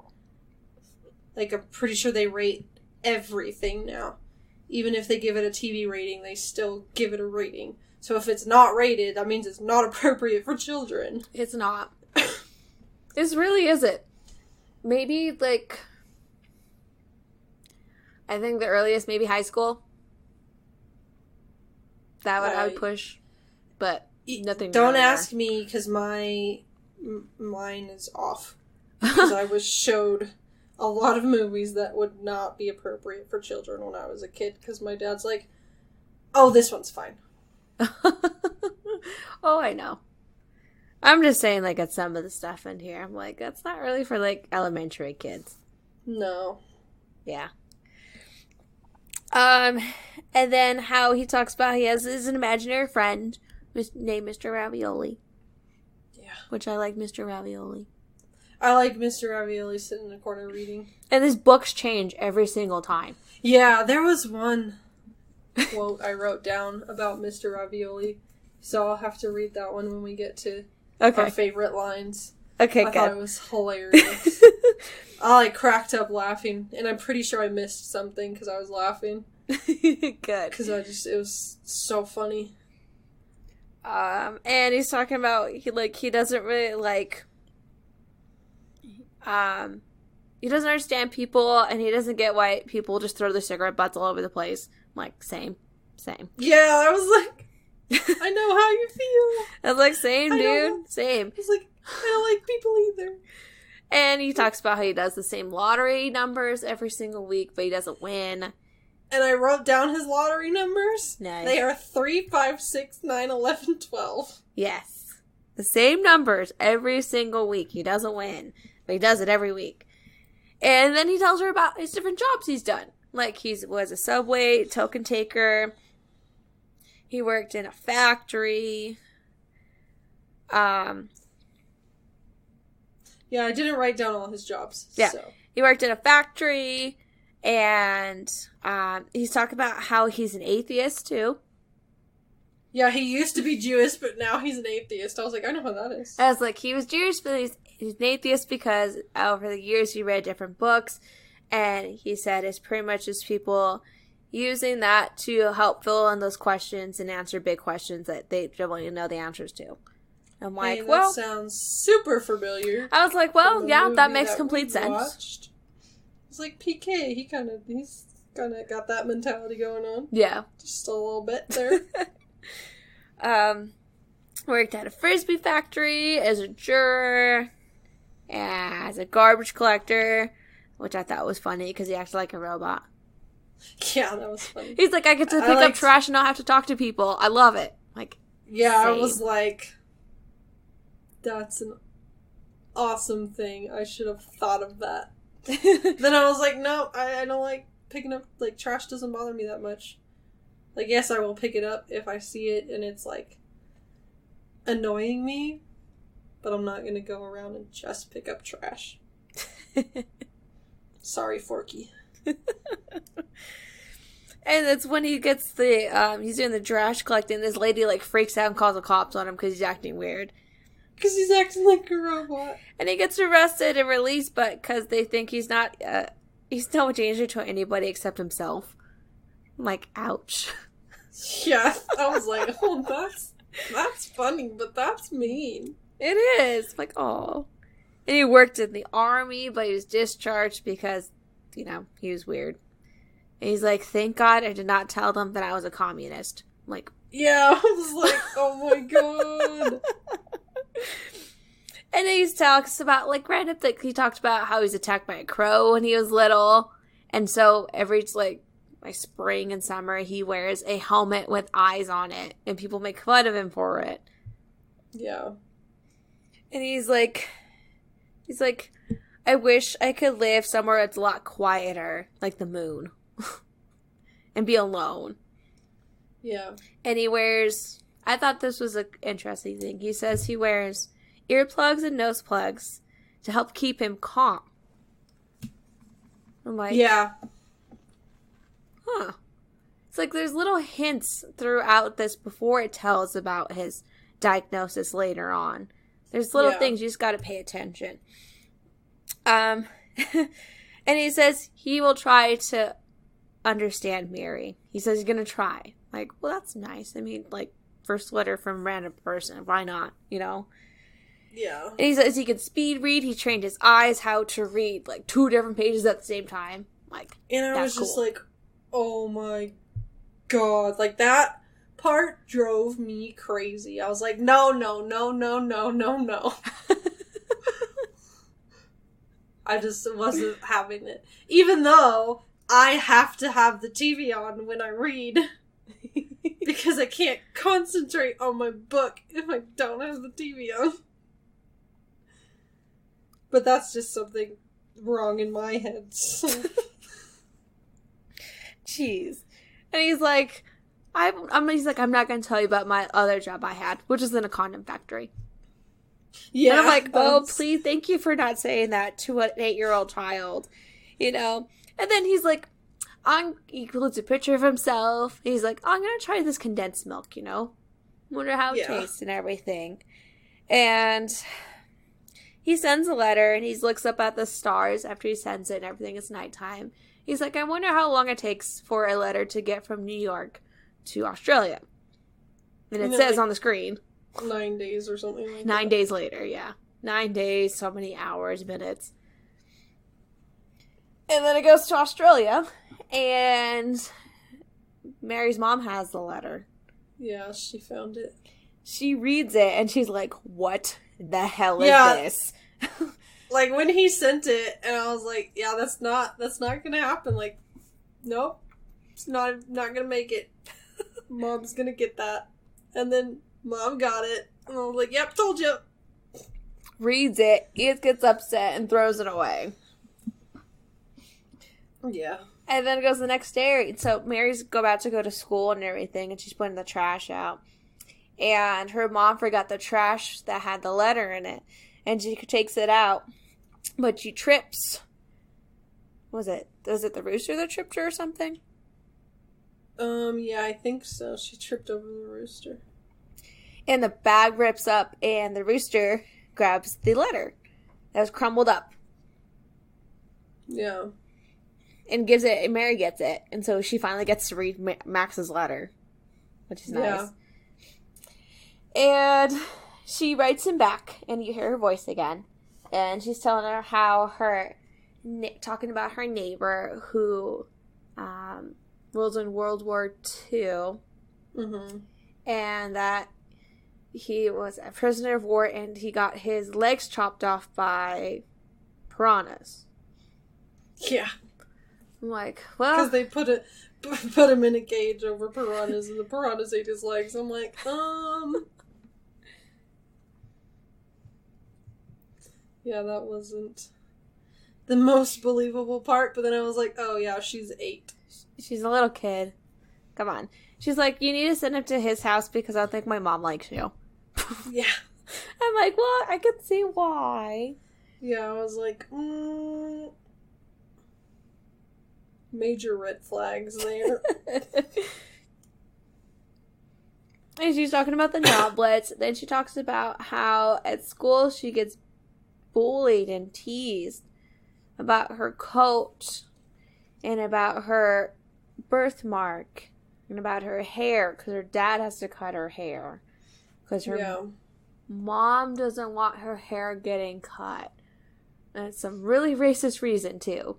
Like, I'm pretty sure they rate everything now. Even if they give it a TV rating, they still give it a rating. So if it's not rated, that means it's not appropriate for children. It's not. This really isn't. Maybe, like, I think the earliest, maybe high school. That would I would push. But nothing. Don't ask me, because mine is off. Because I was showed a lot of movies that would not be appropriate for children when I was a kid, because my dad's like, oh, this one's fine. Oh, I know. I'm just saying, like, at some of the stuff in here, I'm like, that's not really for, like, elementary kids. No. Yeah. And then how he talks about he has his imaginary friend named Mr. Ravioli. Yeah. Which I like Mr. Ravioli. I like Mr. Ravioli sitting in the corner reading. And his books change every single time. Yeah, there was one quote I wrote down about Mr. Ravioli, so I'll have to read that one when we get to Okay. Our favorite lines. Okay, I thought it was hilarious. I cracked up laughing, and I'm pretty sure I missed something because I was laughing. Good. Because it was so funny. And he's talking about he doesn't really he doesn't understand people, and he doesn't get why people just throw their cigarette butts all over the place. I'm like, same. Yeah, I was like, I know how you feel. I was like, same, dude. Same. I was like, I don't like people either. And he talks about how he does the same lottery numbers every single week, but he doesn't win. And I wrote down his lottery numbers. Nice. They are 3, 5, 6, 9, 11, 12. Yes. The same numbers every single week. He doesn't win, but he does it every week. And then he tells her about his different jobs he's done. Like, he was a subway token taker. He worked in a factory. Yeah, I didn't write down all his jobs. Yeah. So. He worked in a factory, and he's talking about how he's an atheist, too. Yeah, he used to be Jewish, but now he's an atheist. I was like, I know how that is. I was like, he was Jewish, but he's an atheist because over the years he read different books, and he said it's pretty much just people using that to help fill in those questions and answer big questions that they don't really know the answers to. I'm like, that well, sounds super familiar. I was like, well, yeah, that makes complete sense. Watched. It's like PK. He's kind of got that mentality going on. Yeah, just a little bit there. Worked at a frisbee factory as a juror, as a garbage collector, which I thought was funny because he acted like a robot. Yeah, that was funny. He's like, I get to pick up trash and not have to talk to people. I love it. Like, yeah, same. I was like, that's an awesome thing. I should have thought of that. Then I was like, no, I don't like picking up, like, trash doesn't bother me that much. Like, yes, I will pick it up if I see it and it's, like, annoying me, but I'm not going to go around and just pick up trash. Sorry, Forky. And that's when he gets he's doing the trash collecting. This lady, like, freaks out and calls the cops on him because he's acting weird. Because he's acting like a robot. And he gets arrested and released, but because they think he's no danger to anybody except himself. I'm like, ouch. Yeah, I was like, oh, that's funny, but that's mean. It is. I'm like, oh. And he worked in the army, but he was discharged because, he was weird. And he's like, thank God I did not tell them that I was a communist. I'm like, yeah, I was like, oh my God. And then he talks about, like, random things. He talked about how he was attacked by a crow when he was little. And so every, like spring and summer, he wears a helmet with eyes on it. And people make fun of him for it. Yeah. And he's like, I wish I could live somewhere that's a lot quieter, like the moon. And be alone. Yeah. And he wears, I thought this was an interesting thing. He says he wears earplugs and nose plugs to help keep him calm. I'm like, yeah. Huh. It's like there's little hints throughout this before it tells about his diagnosis later on. There's little things you just got to pay attention. And he says he will try to understand Mary. He says he's going to try. Like, well, that's nice. I mean, like, first letter from a random person. Why not? Yeah. And he says he can speed read. He trained his eyes how to read, like, 2 different pages at the same time. Like, and I was just like, oh my God. Like, that part drove me crazy. I was like, no. I just wasn't having it. Even though I have to have the TV on when I read. Because I can't concentrate on my book if I don't have the TV on. But that's just something wrong in my head. So. Jeez. And he's like, I'm not going to tell you about my other job I had, which is in a condom factory. Yeah. And I'm like, oh, please, thank you for not saying that to an 8-year-old child. And then he's like, he includes a picture of himself. He's like, I'm going to try this condensed milk, Wonder how it tastes and everything. And he sends a letter, and he looks up at the stars after he sends it and everything. It's nighttime. He's like, I wonder how long it takes for a letter to get from New York to Australia. And it says on the screen. 9 days or something like that. 9 days later, yeah. 9 days, so many hours, minutes. And then it goes to Australia, and Mary's mom has the letter. Yeah, she found it. She reads it, and she's like, what the hell is this? Like, when he sent it, and I was like, yeah, that's not gonna happen. Like, nope. It's not gonna make it. Mom's gonna get that. And then Mom got it, and I was like, yep, told you. Reads it, Edith gets upset, and throws it away. Yeah. And then it goes the next day. So Mary's about to go to school and everything, and she's putting the trash out. And her mom forgot the trash that had the letter in it. And she takes it out. But she trips. Was it the rooster that tripped her or something? Yeah, I think so. She tripped over the rooster. And the bag rips up, and the rooster grabs the letter that was crumbled up. Yeah. And gives it, and Mary gets it. And so she finally gets to read Max's letter, which is nice. Yeah. And she writes him back, and you hear her voice again. And she's telling her how talking about her neighbor who was in World War II. Mm-hmm. And that he was a prisoner of war, and he got his legs chopped off by piranhas. Yeah. I'm like, well... Because they put him in a cage over piranhas, and the piranhas ate his legs. I'm like, Yeah, that wasn't the most believable part, but then I was like, oh yeah, she's 8. She's a little kid. Come on. She's like, you need to send him to his house because I don't think my mom likes you. Yeah. I'm like, well, I can see why. Yeah, I was like, major red flags there. And she's talking about the Noblets. Then she talks about how at school she gets bullied and teased about her coat and about her birthmark and about her hair because her dad has to cut her hair because her mom doesn't want her hair getting cut. And it's some really racist reason, too.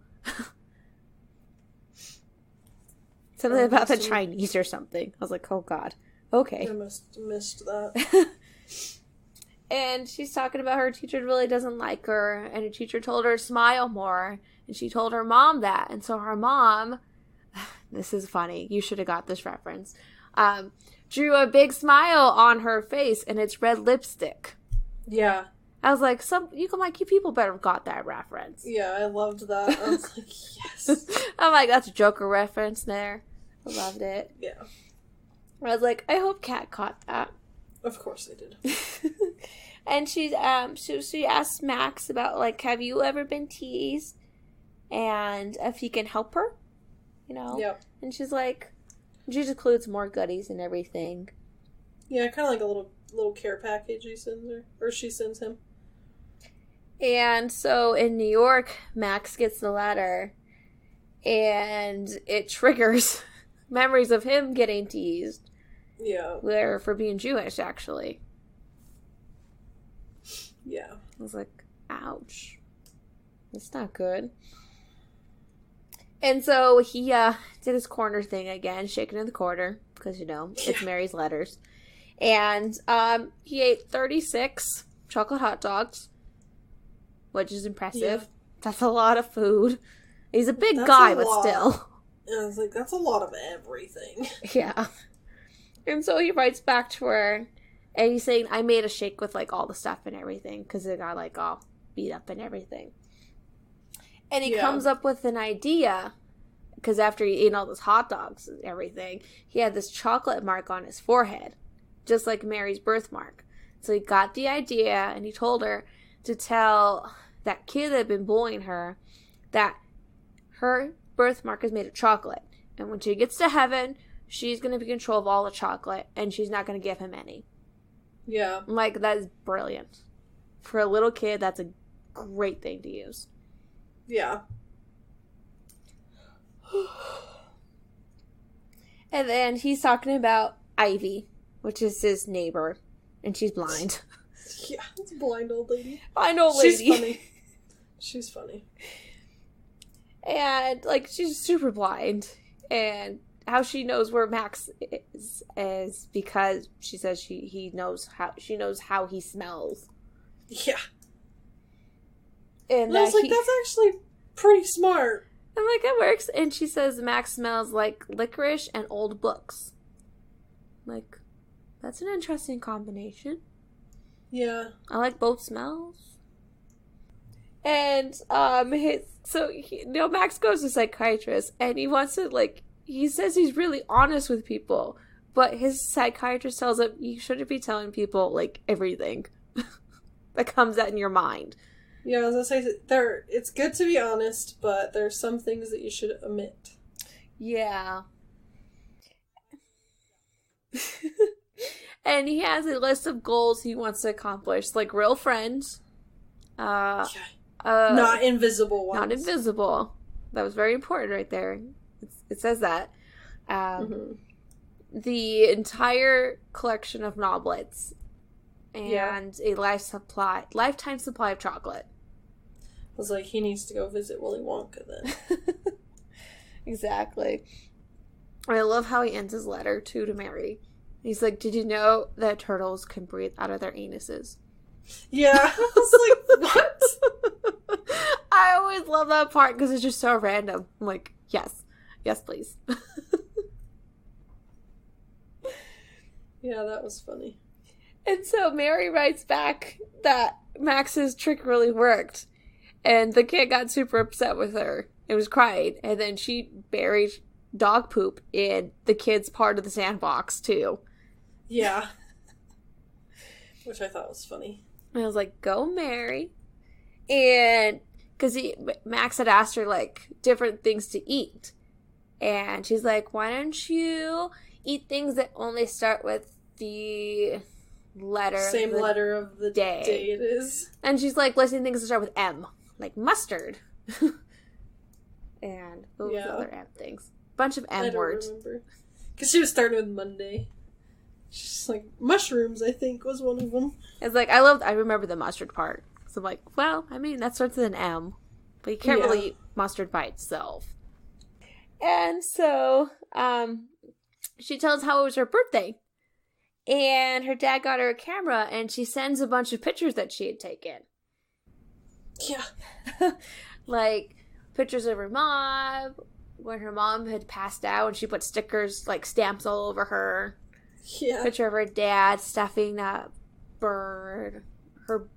Something about the Chinese or something. I was like, oh, God. Okay. I must have missed that. And she's talking about her teacher really doesn't like her, and her teacher told her to smile more, and she told her mom that. And so her mom, this is funny, you should have got this reference, drew a big smile on her face, and it's red lipstick. Yeah. I was like, you people better have got that reference. Yeah, I loved that. I was like, yes. I'm like, that's a Joker reference there. I loved it. Yeah. I was like, I hope Kat caught that. Of course I did. And she asked Max about, like, have you ever been teased? And if he can help her, you know? Yep. And she's like, she just includes more goodies and everything. Yeah, kind of like a little care package he sends her. Or she sends him. And so in New York, Max gets the letter. And it triggers memories of him getting teased. Yeah. For being Jewish, actually. Yeah. I was like, ouch. That's not good. And so he did his corner thing again, shaking in the corner, because, it's Mary's letters. And he ate 36 chocolate hot dogs, which is impressive. Yeah. That's a lot of food. He's a big guy, but still. And I was like, that's a lot of everything. Yeah. And so he writes back to her, and he's saying, I made a shake with, like, all the stuff and everything, because it got, like, all beat up and everything. And he comes up with an idea, because after he ate all those hot dogs and everything, he had this chocolate mark on his forehead, just like Mary's birthmark. So he got the idea, and he told her to tell that kid that had been bullying her that her birthmark is made of chocolate. And when she gets to heaven, she's going to be in control of all the chocolate, and she's not going to give him any. Yeah. I'm like, that is brilliant. For a little kid, that's a great thing to use. Yeah. And then he's talking about Ivy, which is his neighbor, and she's blind. Yeah, it's a blind old lady. Blind old lady. She's funny. She's funny. And, like, she's super blind. And how she knows where Max is because she says she knows how he smells. Yeah. And I was like, that's actually pretty smart. I'm like, it works. And she says Max smells like licorice and old books. Like, that's an interesting combination. Yeah. I like both smells. And, Max goes to a psychiatrist, and he wants to, like, he says he's really honest with people, but his psychiatrist tells him you shouldn't be telling people, like, everything that comes out in your mind. Yeah, I was gonna say, it's good to be honest, but there's some things that you should omit. Yeah. And he has a list of goals he wants to accomplish, like real friends. Not invisible ones. Not invisible. That was very important right there. It says that. The entire collection of Noblets. And a lifetime supply of chocolate. I was like, he needs to go visit Willy Wonka then. Exactly. I love how he ends his letter, too, to Mary. He's like, did you know that turtles can breathe out of their anuses? Yeah. I was like, what? I always love that part because it's just so random. I'm like, yes. Yes, please. Yeah, that was funny. And so Mary writes back that Max's trick really worked. And the kid got super upset with her. It was crying. And then she buried dog poop in the kid's part of the sandbox, too. Yeah. Which I thought was funny. And I was like, go, Mary. And because Max had asked her, like, different things to eat. And she's like, why don't you eat things that only start with the same letter of the day it is. And she's like listing things that start with M, like mustard. And those other M things. Bunch of M words. I don't remember. Because she was starting with Monday. She's like, mushrooms, I think, was one of them. It's like, I remember the mustard part. So I'm like, well, I mean, that starts with an M. But you can't really eat mustard by itself. And so, she tells how it was her birthday. And her dad got her a camera, and she sends a bunch of pictures that she had taken. Yeah. Like, pictures of her mom, when her mom had passed out, and she put stickers, like, stamps all over her. Yeah. Picture of her dad stuffing a bird, her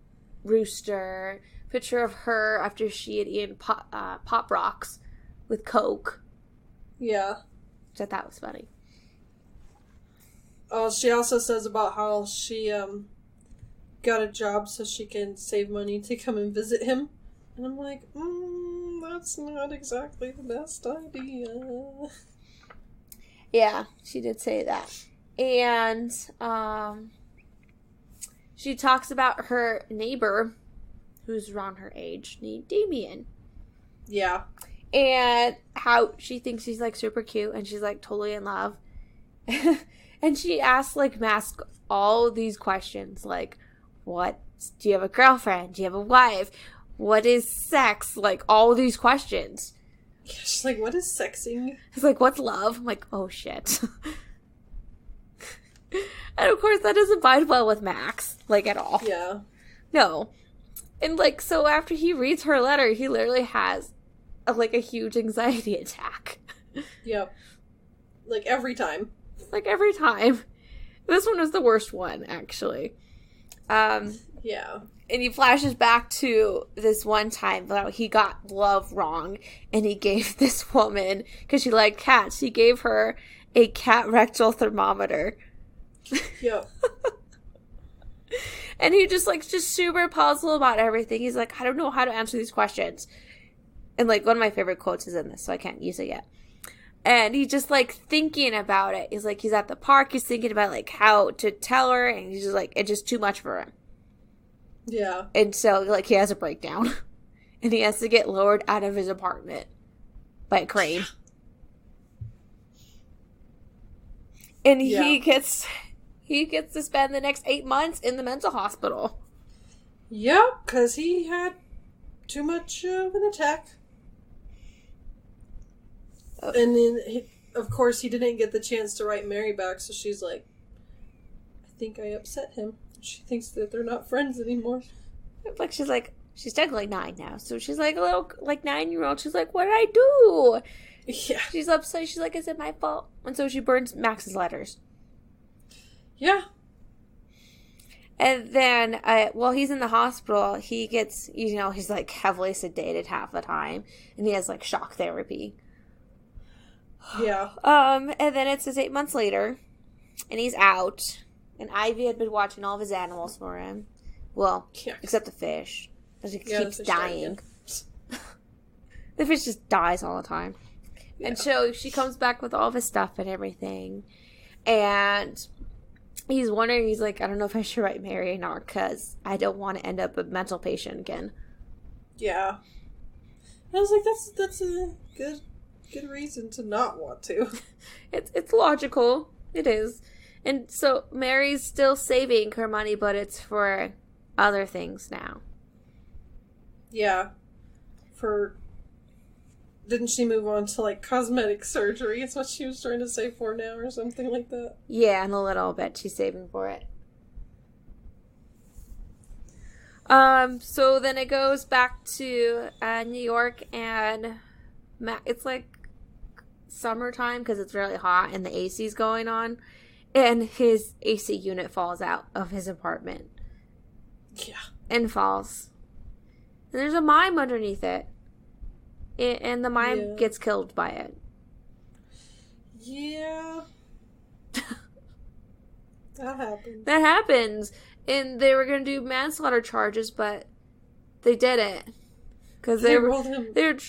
rooster. Picture of her after she had eaten Pop Rocks with Coke. Yeah. Which I thought was funny. Oh, she also says about how she got a job so she can save money to come and visit him. And I'm like, that's not exactly the best idea. Yeah, she did say that. And she talks about her neighbor, who's around her age, named Damien. Yeah. And how she thinks he's, like, super cute, and she's, like, totally in love. And she asks, like, Max all these questions, like, what? Do you have a girlfriend? Do you have a wife? What is sex? Like, all these questions. Yeah, she's like, what is sexing? It's like, what's love? I'm like, oh, shit. And, of course, that doesn't bind well with Max, like, at all. Yeah. No. And, like, so after he reads her letter, he literally has, a huge anxiety attack. Yep. Like, every time. Like, every time. This one was the worst one, actually. Yeah. And he flashes back to this one time that he got love wrong, and he gave this woman, because she liked cats, he gave her a cat rectal thermometer. Yep. And he just super puzzled about everything. He's like, I don't know how to answer these questions. And, like, one of my favorite quotes is in this, so I can't use it yet. And he's just, like, thinking about it. He's, like, he's at the park. He's thinking about, like, how to tell her. And he's just, like, it's just too much for him. Yeah. And so, like, he has a breakdown. And he has to get lowered out of his apartment by a crane. And he gets to spend the next 8 months in the mental hospital. Yep, because he had too much of an attack. And then, of course, he didn't get the chance to write Mary back, so she's like, I think I upset him. She thinks that they're not friends anymore. Like, she's technically 9 now, so she's like a little, like, 9-year-old. She's like, what did I do? Yeah. She's upset. She's like, is it my fault? And so she burns Max's letters. Yeah. And then, while he's in the hospital, he gets, he's, like, heavily sedated half the time. And he has, like, shock therapy. Yeah. And then it's just 8 months later, and he's out, and Ivy had been watching all of his animals for him. Well, except the fish, because he keeps dying. The fish just dies all the time. Yeah. And so she comes back with all of his stuff and everything, and he's wondering, he's like, I don't know if I should write Mary or not, because I don't want to end up a mental patient again. Yeah. I was like, that's a good reason to not want to. It's logical. It is. And so Mary's still saving her money, but it's for other things now. Yeah. Didn't she move on to, like, cosmetic surgery? It's what she was trying to save for now or something like that. Yeah, in a little bit she's saving for it. So then it goes back to New York, and it's like summertime because it's really hot and the AC's going on, and his AC unit falls out of his apartment. Yeah. And falls. And there's a mime underneath it. And the mime gets killed by it. Yeah. That happens. And they were going to do manslaughter charges, but they didn't. Because they were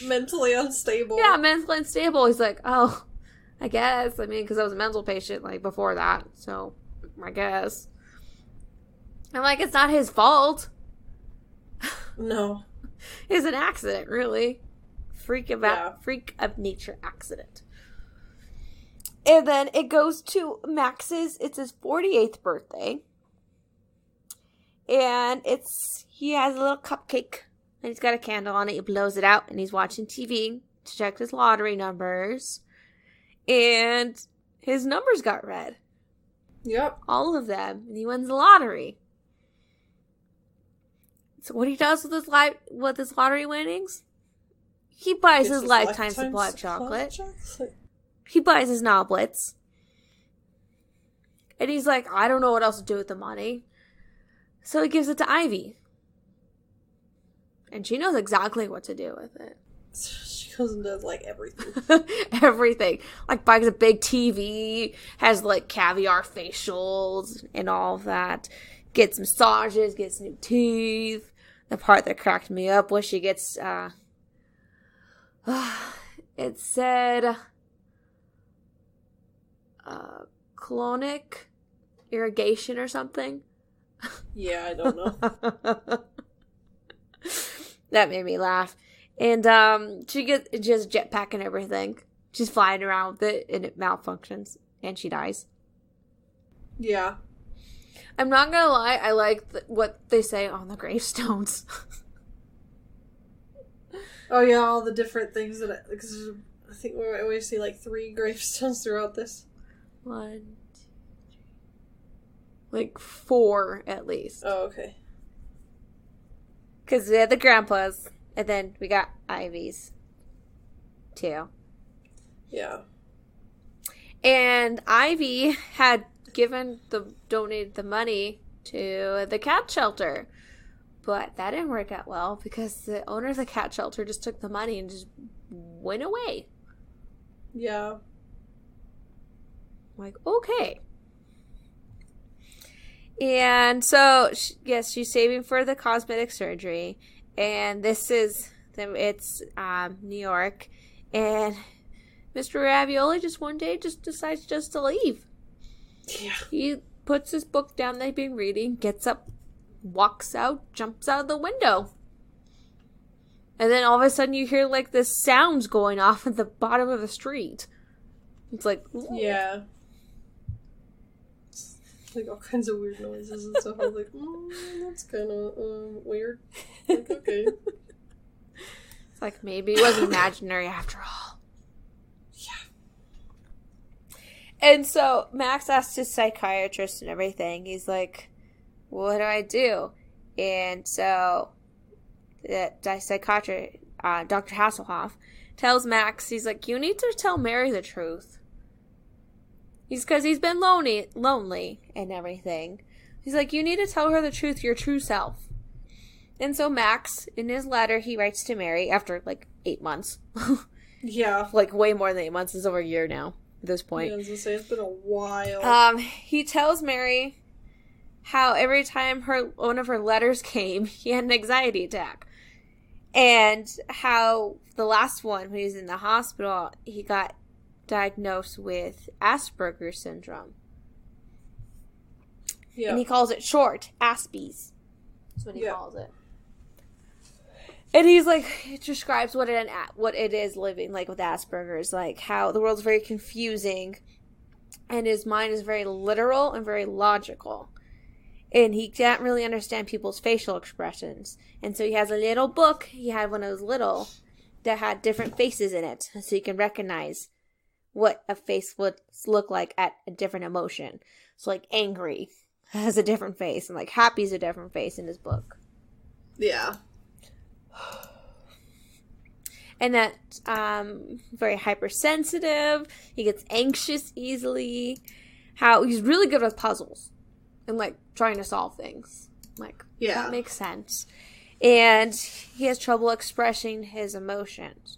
mentally unstable. Yeah, mentally unstable. He's like, oh, I guess. I mean, because I was a mental patient, like, before that. So, I guess. I'm like, it's not his fault. No. It's an accident, really. Freak of nature accident. And then it goes to Max's. It's his 48th birthday. And he has a little cupcake. And he's got a candle on it. He blows it out. And he's watching TV to check his lottery numbers. And his numbers got read. Yep. All of them. And he wins the lottery. So what he does with his lottery winnings? He buys his lifetime supply of chocolate. He buys his noblets. And he's like, I don't know what else to do with the money. So he gives it to Ivy. And she knows exactly what to do with it. She goes and does, like, everything. Everything. Like, buys a big TV, has, like, caviar facials and all of that. Gets massages, gets new teeth. The part that cracked me up was she gets, it said, colonic irrigation or something. Yeah, I don't know. That made me laugh. And she gets just jetpack and everything. She's flying around with it, and it malfunctions, and she dies. Yeah. I'm not gonna lie, I like what they say on the gravestones. Oh yeah, all the different things because I think we always see like 3 gravestones throughout this. 1, 2, 3, like 4 at least. Oh, okay. Because we had the grandpas, and then we got Ivy's, too. Yeah. And Ivy had donated the money to the cat shelter. But that didn't work out well because the owner of the cat shelter just took the money and just went away. Yeah. I'm like, okay. And so, yes, she's saving for the cosmetic surgery. And it's New York. And Mr. Ravioli just one day just decides just to leave. Yeah. He puts his book down that he'd been reading, gets up, walks out, jumps out of the window. And then all of a sudden you hear like this sounds going off at the bottom of the street. It's like, ooh. Yeah. It's like all kinds of weird noises and stuff. I was like, that's kind of weird. Like, okay. It's like maybe it was imaginary after all. Yeah. And so Max asked his psychiatrist and everything. He's like, what do I do? And so the psychiatrist, Dr. Hasselhoff, tells Max, he's like, you need to tell Mary the truth. Because he's been lonely and everything. He's like, you need to tell her the truth, your true self. And so Max, in his letter, he writes to Mary after, like, 8 months. Yeah. Like, way more than 8 months. It's over a year now at this point. Yeah, I was going to say, it's been a while. He tells Mary how every time one of her letters came, he had an anxiety attack. And how the last one, when he was in the hospital, he got diagnosed with Asperger syndrome. Yeah. And he calls it short, Aspies. That's what he calls it. And he's like, it describes what it is living like with Asperger's, like how the world's very confusing and his mind is very literal and very logical. And he can't really understand people's facial expressions. And so he has a little book he had when I was little that had different faces in it. So he can recognize what a face would look like at a different emotion. So like angry has a different face. And like happy's a different face in his book. Yeah. And that very hypersensitive. He gets anxious easily. How he's really good with puzzles. And like trying to solve things. Like, that makes sense. And he has trouble expressing his emotions.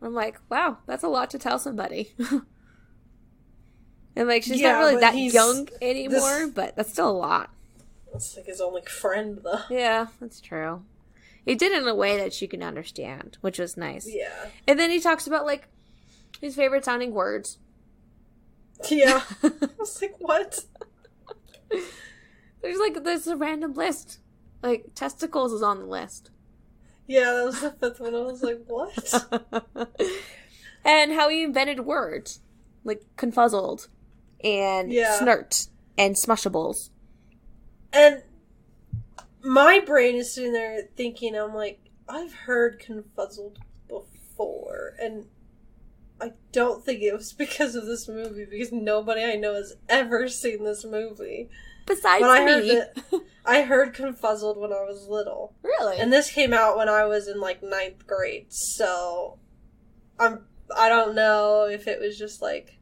I'm like, wow, that's a lot to tell somebody. And like, she's not really that young anymore, but that's still a lot. That's like his only friend, though. Yeah, that's true. He did it in a way that she can understand, which was nice. Yeah. And then he talks about like his favorite sounding words. Yeah. I was like, what? There's a random list. Like, testicles is on the list. Yeah, that was the fifth one. I was like, what? And how he invented words. Like, confuzzled. And snert. And smushables. And my brain is sitting there thinking, I'm like, I've heard confuzzled before. And I don't think it was because of this movie, because nobody I know has ever seen this movie. Besides me. I heard confuzzled when I was little. Really? And this came out when I was in like 9th grade, so I don't know if it was just like,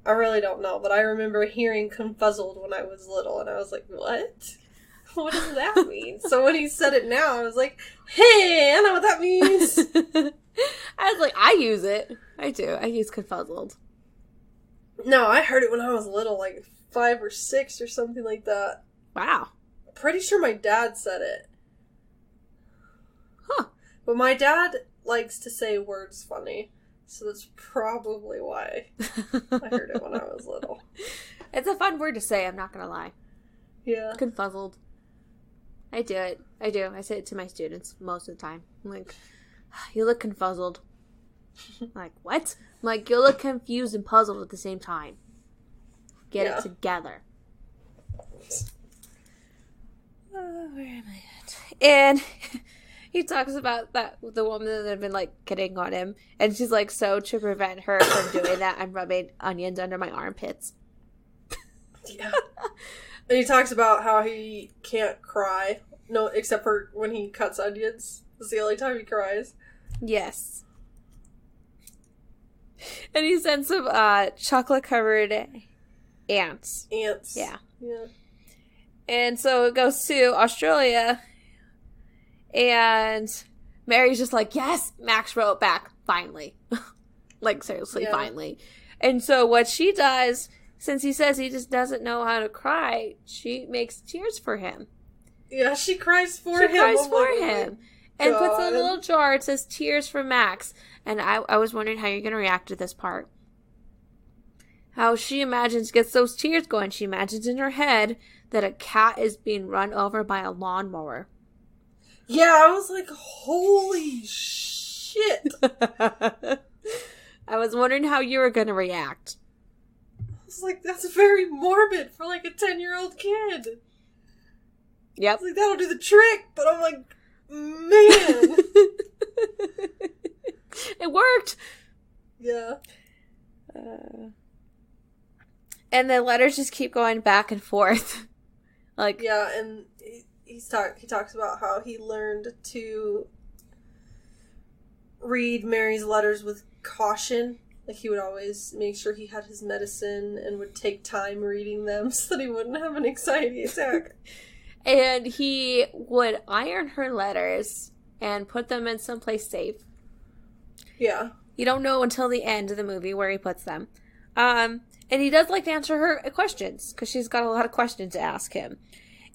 I really don't know, but I remember hearing confuzzled when I was little, and I was like, what? What does that mean? So when he said it now, I was like, hey, I know what that means. I was like, I use it. I do. I use confuzzled. No, I heard it when I was little, like 5 or 6 or something like that. Wow. Pretty sure my dad said it. Huh. But my dad likes to say words funny, so that's probably why I heard it when I was little. It's a fun word to say, I'm not gonna lie. Yeah. Confuzzled. I do it. I do. I say it to my students most of the time. I'm like, you look confuzzled. I'm like, what? I'm like, you look confused and puzzled at the same time. Get it together. Where am I at? And he talks about the woman that had been like kidding on him, and she's like, so to prevent her from doing that, I'm rubbing onions under my armpits. Yeah. And he talks about how he can't cry, no, except for when he cuts onions. It's the only time he cries. Yes. And he sends some chocolate covered ants. Ants. Yeah. Yeah. And so it goes to Australia, and Mary's just like, yes, Max wrote back, finally. Like, seriously, finally. And so what she does, since he says he just doesn't know how to cry, she makes tears for him. Yeah, she cries for him. And puts in a little jar. It says tears from Max. And I was wondering how you're going to react to this part. How she gets those tears going. She imagines in her head that a cat is being run over by a lawnmower. Yeah, I was like, holy shit. I was wondering how you were going to react. I was like, that's very morbid for like a 10-year-old kid. Yep. I was like, that'll do the trick, but I'm like, man. It worked. Yeah. And the letters just keep going back and forth. Like, yeah, and he talks about how he learned to read Mary's letters with caution. Like, he would always make sure he had his medicine and would take time reading them so that he wouldn't have an anxiety attack. And he would iron her letters and put them in someplace safe. Yeah. You don't know until the end of the movie where he puts them. And he does like to answer her questions, because she's got a lot of questions to ask him.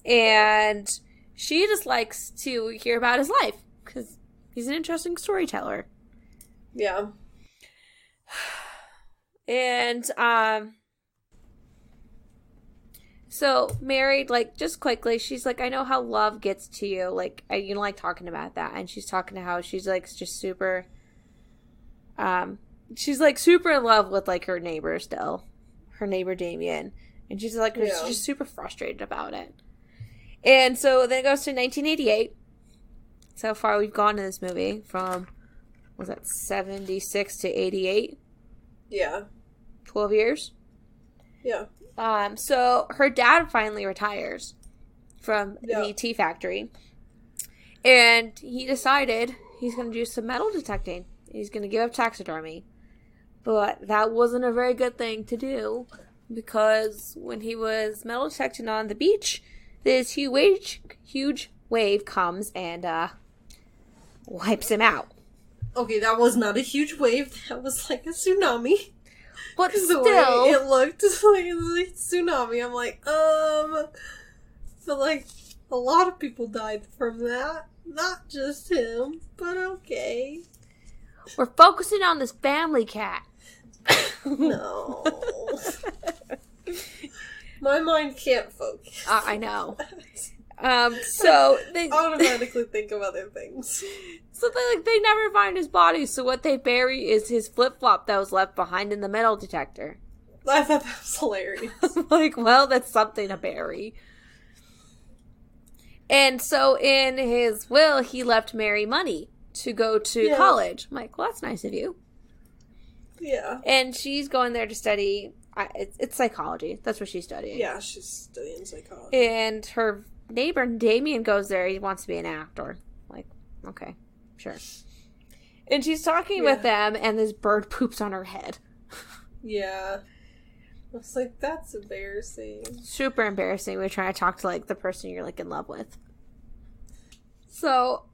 And she just likes to hear about his life, because he's an interesting storyteller. Yeah. And, so Mary, like, just quickly, she's like, I know how love gets to you. Like, you don't like talking about that. And she's talking to how she's, like, just super, she's, like, super in love with, like, her neighbor still. Her neighbor Damien. And she's, like, she's just super frustrated about it. And so then it goes to 1988. That's how far we've gone in this movie. From, was that 76 to 88? Yeah. 12 years? Yeah. So her dad finally retires from the tea factory. And he decided he's going to do some metal detecting. He's going to give up taxidermy. But that wasn't a very good thing to do, because when he was metal detecting on the beach, this huge wave comes and wipes him out. Okay, that was not a huge wave. That was like a tsunami. But still, the way it looked like a tsunami. I'm like, but like a lot of people died from that. Not just him, but okay. We're focusing on this family cat. No. My mind can't focus. I know. So they automatically think of other things. So they never find his body. So what they bury is his flip flop that was left behind in the metal detector. I thought that was hilarious. Like, well, that's something to bury. And so in his will, he left Mary money to go to college. I'm like, well, that's nice of you. Yeah. And she's going there to study. It's psychology. That's what she's studying. Yeah, she's studying psychology. And her neighbor, Damien, goes there. He wants to be an actor. Like, okay, sure. And she's talking with them, and this bird poops on her head. Yeah. I was like, that's embarrassing. Super embarrassing. We're trying to talk to, like, the person you're, like, in love with. So,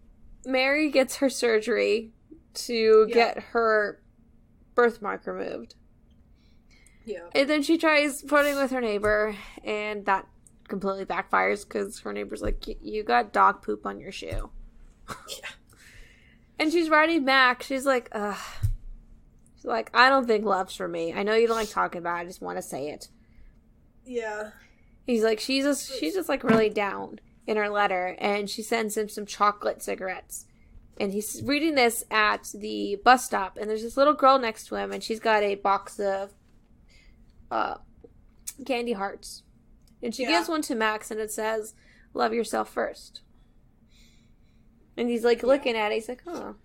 Mary gets her surgery to get her birthmark removed. Yeah. And then she tries putting with her neighbor, and that completely backfires because her neighbor's like, you got dog poop on your shoe. Yeah. And she's writing back. She's like, ugh. She's like, I don't think love's for me. I know you don't like talking about it. I just want to say it. Yeah. He's like, she's just like really down in her letter, and she sends him some chocolate cigarettes. And he's reading this at the bus stop, and there's this little girl next to him, and she's got a box of candy hearts. And she gives one to Max, and it says, love yourself first. And he's like looking at it, he's like, oh.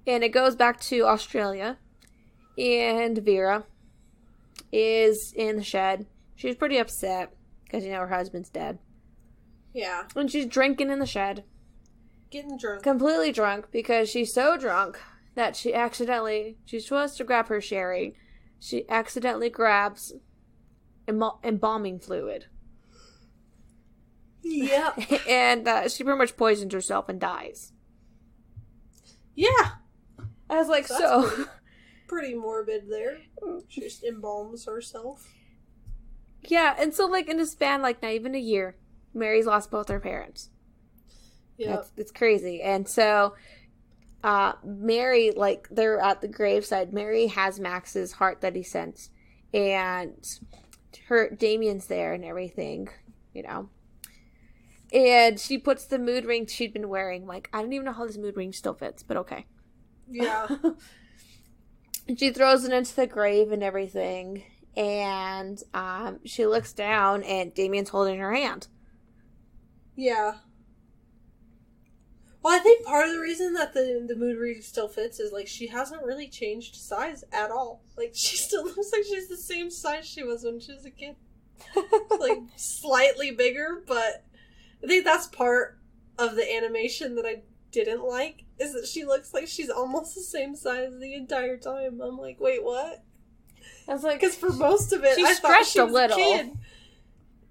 And it goes back to Australia, and Vera is in the shed. She's pretty upset, because, you know, her husband's dead. Yeah. And she's drinking in the shed. Getting drunk. Completely drunk, because she's so drunk that she's supposed to grab her sherry. She accidentally grabs embalming fluid. Yeah. And she pretty much poisons herself and dies. Yeah. I was like, That's so... Pretty morbid there. She just embalms herself. Yeah, and so, like, in a span, like, not even a year, Mary's lost both her parents. Yeah. It's crazy. And so Mary, like, they're at the graveside. Mary has Max's heart that he sent. And Damien's there and everything, you know. And she puts the mood ring she'd been wearing. Like, I don't even know how this mood ring still fits, but okay. Yeah. And she throws it into the grave and everything. And she looks down and Damien's holding her hand. Yeah. Well, I think part of the reason that the mood ring still fits is, like, she hasn't really changed size at all. Like, she still looks like she's the same size she was when she was a kid. Like, slightly bigger, but I think that's part of the animation that I didn't like, is that she looks like she's almost the same size the entire time. I'm like, wait, what? I was like, because for most of it, she I thought she was a little. A kid.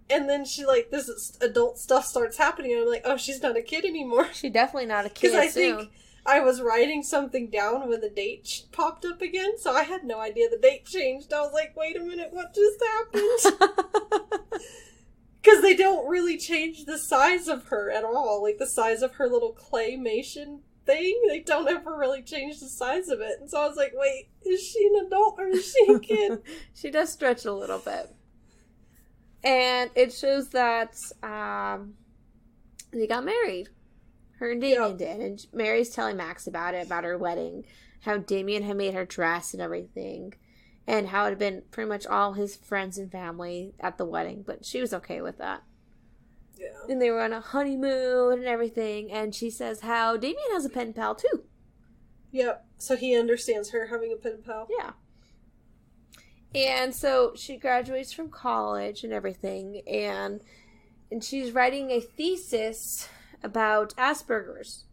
And then she, like, this adult stuff starts happening, and I'm like, oh, she's not a kid anymore. She's definitely not a kid. Because I think I was writing something down when the date popped up again, so I had no idea the date changed. I was like, wait a minute, what just happened? Because they don't really change the size of her at all. Like, the size of her little claymation thing, they don't ever really change the size of it. And so I was like, wait, is she an adult or is she a kid? She does stretch a little bit. And it shows that they got married. Her and Damien did. And Mary's telling Max about it, about her wedding. How Damien had made her dress and everything. And how it had been pretty much all his friends and family at the wedding. But she was okay with that. Yeah. And they were on a honeymoon and everything. And she says how Damien has a pen pal too. Yep. So he understands her having a pen pal. Yeah. And so she graduates from college and everything, and she's writing a thesis about Asperger's.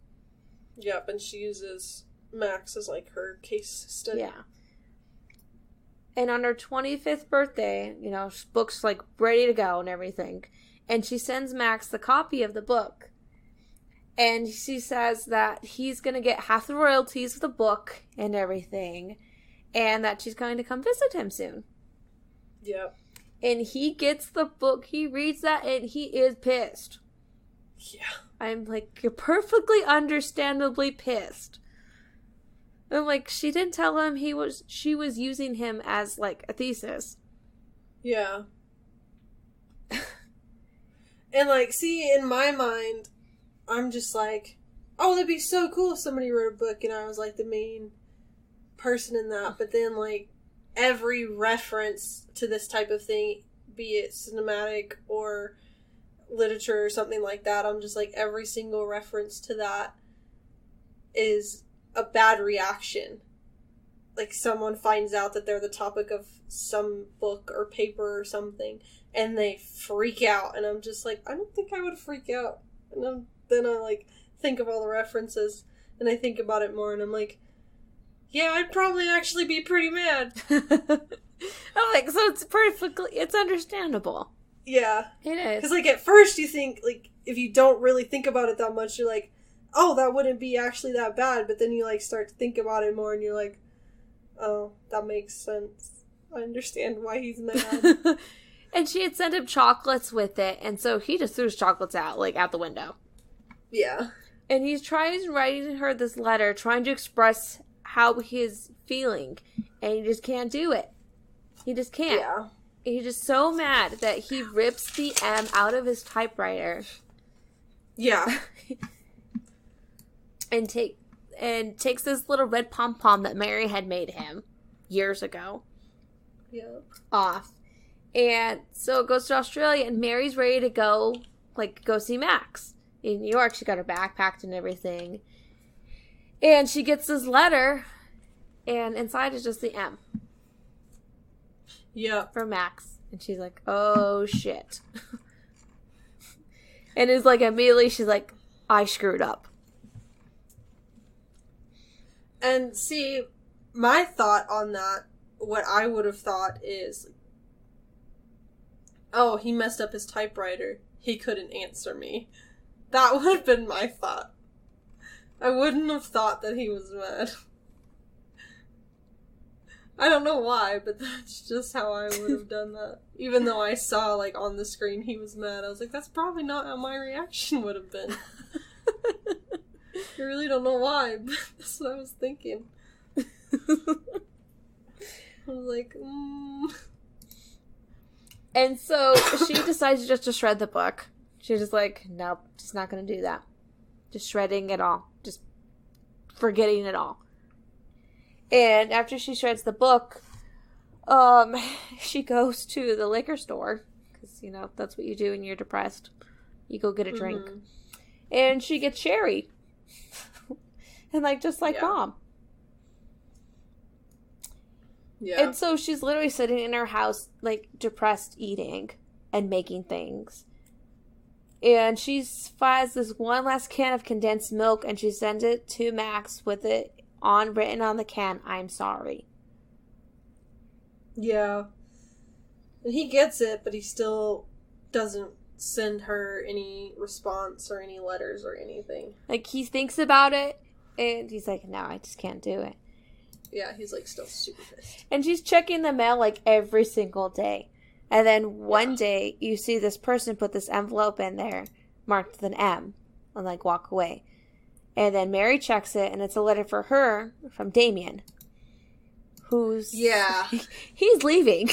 Yep, and she uses Max as, like, her case study. Yeah. And on her 25th birthday, you know, book's, like, ready to go and everything, and she sends Max the copy of the book. And she says that he's going to get half the royalties of the book and everything. And that she's going to come visit him soon. Yep. And he gets the book, he reads that, and he is pissed. Yeah. I'm like, you're perfectly understandably pissed. I'm like, she didn't tell him she was using him as, like, a thesis. Yeah. And, like, see, in my mind, I'm just like, oh, that'd be so cool if somebody wrote a book and I was, like, the main person in that. But then, like, every reference to this type of thing, be it cinematic or literature or something like that, I'm just like, every single reference to that is a bad reaction. Like, someone finds out that they're the topic of some book or paper or something, and they freak out, and I'm just like, I don't think I would freak out. And then I, like, think of all the references, and I think about it more, and I'm like, yeah, I'd probably actually be pretty mad. I'm like, so it's understandable. Yeah. It is. Because, like, at first you think, like, if you don't really think about it that much, you're like, oh, that wouldn't be actually that bad. But then you, like, start to think about it more, and you're like, oh, that makes sense. I understand why he's mad. And she had sent him chocolates with it, and so he just threw his chocolates out, like, out the window. Yeah. And he's writing her this letter, trying to express how he's feeling, and he just can't do it. He just can't. Yeah. He's just so mad that he rips the M out of his typewriter. Yeah. and takes this little red pom-pom that Mary had made him years ago. Yeah. Off. And so it goes to Australia, and Mary's ready to go see Max. In New York, she got her bag packed and everything. And she gets this letter, and inside is just the M. Yeah. From Max. And she's like, oh, shit. And it's like, immediately she's like, I screwed up. And see, my thought on that, what I would have thought is, oh, he messed up his typewriter. He couldn't answer me. That would have been my thought. I wouldn't have thought that he was mad. I don't know why, but that's just how I would have done that. Even though I saw, like, on the screen he was mad, I was like, that's probably not how my reaction would have been. I really don't know why, but that's what I was thinking. I was like, And so she decides just to shred the book. She's just like, nope, just not going to do that. Just shredding it all. Just forgetting it all. And after she shreds the book, she goes to the liquor store. Because, that's what you do when you're depressed. You go get a drink. Mm-hmm. And she gets sherry. And, just like Mom. Yeah. And so she's literally sitting in her house, depressed, eating and making things. And she finds this one last can of condensed milk, and she sends it to Max with it written on the can, "I'm sorry." Yeah. And he gets it, but he still doesn't send her any response or any letters or anything. He thinks about it, and he's like, no, I just can't do it. Yeah, he's, still super pissed. And she's checking the mail, every single day. And then one day, you see this person put this envelope in there, marked with an M, and, walk away. And then Mary checks it, and it's a letter for her from Damien. Who's... Yeah. He's leaving.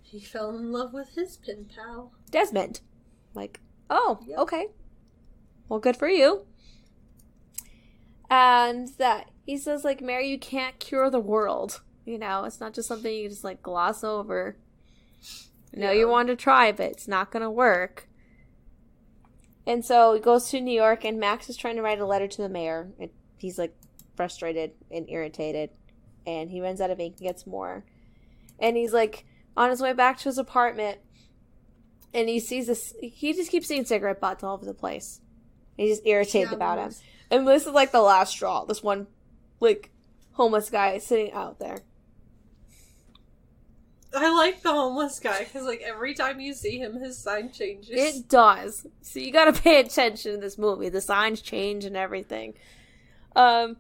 He fell in love with his pen pal. Desmond. Okay. Well, good for you. And that he says, Mary, you can't cure the world. It's not just something you just, gloss over. You want to try, but it's not going to work. And so he goes to New York, and Max is trying to write a letter to the mayor. And he's, frustrated and irritated. And he runs out of ink and gets more. And he's, on his way back to his apartment. And he sees this. He just keeps seeing cigarette butts all over the place. He's just irritated about him. And this is, the last straw. This one, homeless guy sitting out there. I like the homeless guy, because, every time you see him, his sign changes. It does. So you gotta pay attention to this movie. The signs change and everything. And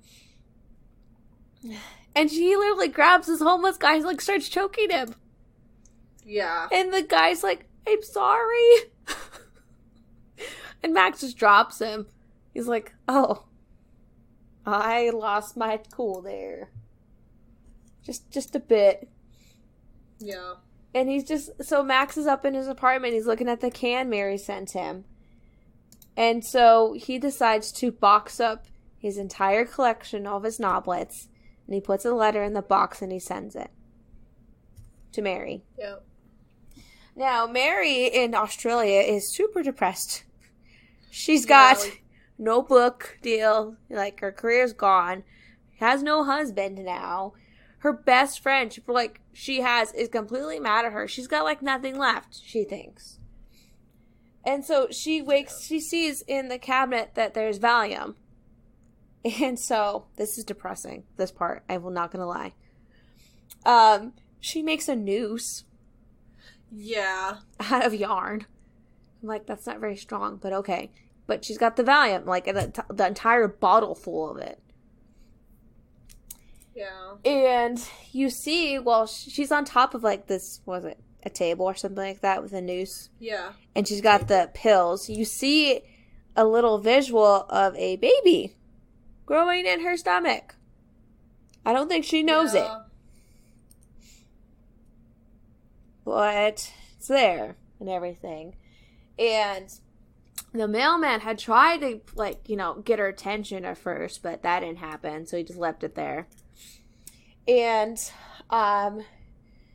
she literally grabs this homeless guy and, starts choking him. Yeah. And the guy's like, I'm sorry. And Max just drops him. He's like, oh, I lost my cool there. Just a bit. Yeah. And so Max is up in his apartment. He's looking at the can Mary sent him. And so he decides to box up his entire collection of his novelets. And he puts a letter in the box and he sends it to Mary. Yep. Now, Mary in Australia is super depressed. She's got no book deal. Her career's gone. Has no husband now. Her best friend, she has, is completely mad at her. She's got, nothing left, she thinks. And so she sees in the cabinet that there's Valium. And so, this is depressing, this part. I'm not gonna lie. She makes a noose. Yeah. Out of yarn. I'm that's not very strong, but okay. But she's got the Valium, the entire bottle full of it. Yeah. And you see, she's on top of, this, was it, a table or something like that with a noose? Yeah. And she's got the pills. You see a little visual of a baby growing in her stomach. I don't think she knows it. But it's there and everything. And the mailman had tried to, get her attention at first, but that didn't happen, so he just left it there. And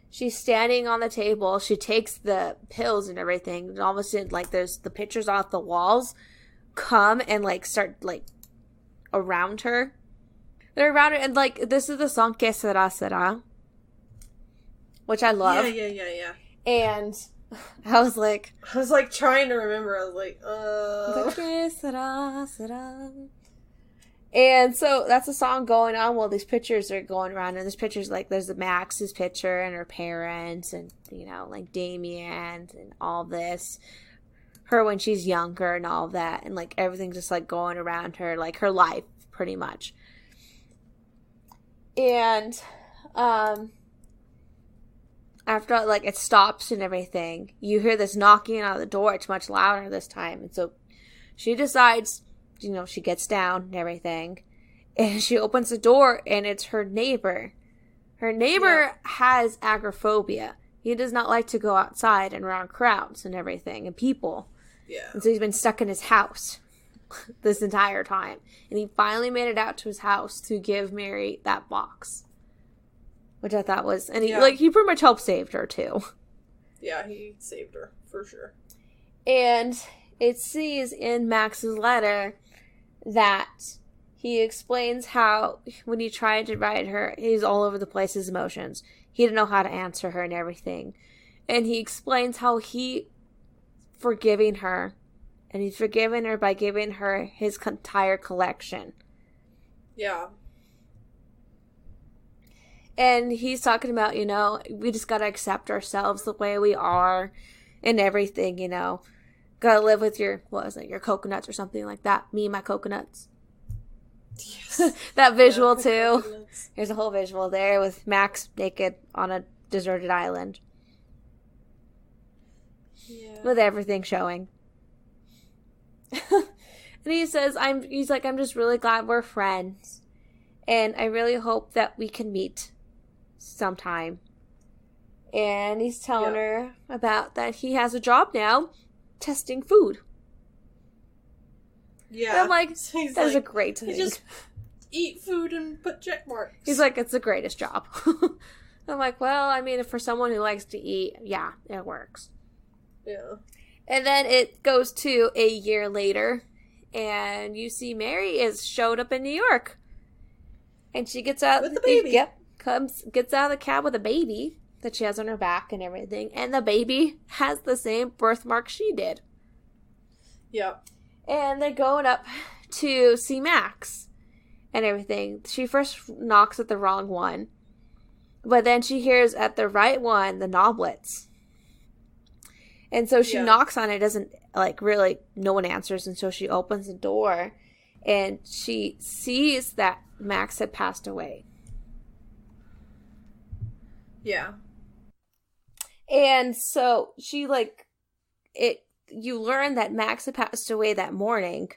she's standing on the table. She takes the pills and everything. And all of a sudden, there's the pictures off the walls come and, start, around her. They're around her. And, this is the song Que Sera Sera, which I love. Yeah. And I was trying to remember. I was like, Que Sera Sera. And so that's a song going on while these pictures are going around. And there's pictures there's Max's picture and her parents and, Damien and all this. Her when she's younger and all that. And, everything just, going around her. Her life, pretty much. And, after, it stops and everything, you hear this knocking on the door. It's much louder this time. And so she decides she gets down and everything. And she opens the door, and it's her neighbor. Her neighbor has agoraphobia. He does not like to go outside and around crowds and everything and people. Yeah. And so he's been stuck in his house this entire time. And he finally made it out to his house to give Mary that box. Which I thought was... And he pretty much helped save her, too. Yeah, he saved her, for sure. And it sees in Max's letter that he explains how when he tried to write her, he's all over the place, his emotions. He didn't know how to answer her and everything. And he explains how he forgiving her. And he's forgiven her by giving her his entire collection. Yeah. And he's talking about, we just gotta accept ourselves the way we are and everything, Gotta live with your coconuts or something like that. Me and my coconuts. Yes. That visual, too. Coconuts. There's a whole visual there with Max naked on a deserted island. Yeah. With everything showing. And he says, I'm just really glad we're friends. And I really hope that we can meet sometime. And he's telling her about that he has a job now testing food. Yeah. And I'm like, that's a great thing. Just eat food and put check marks. He's like, it's the greatest job. I'm like, well, I mean, for someone who likes to eat, yeah, it works. Yeah. And then it goes to a year later, and you see Mary is showed up in New York. And she gets out with the baby. Gets out of the cab with a baby that she has on her back and everything. And the baby has the same birthmark she did. Yep. And they're going up to see Max and everything. She first knocks at the wrong one. But then she hears at the right one, the Noblets. And so she knocks on it, doesn't, really, no one answers. And so she opens the door. And she sees that Max had passed away. Yeah. And so she, you learn that Max had passed away that morning.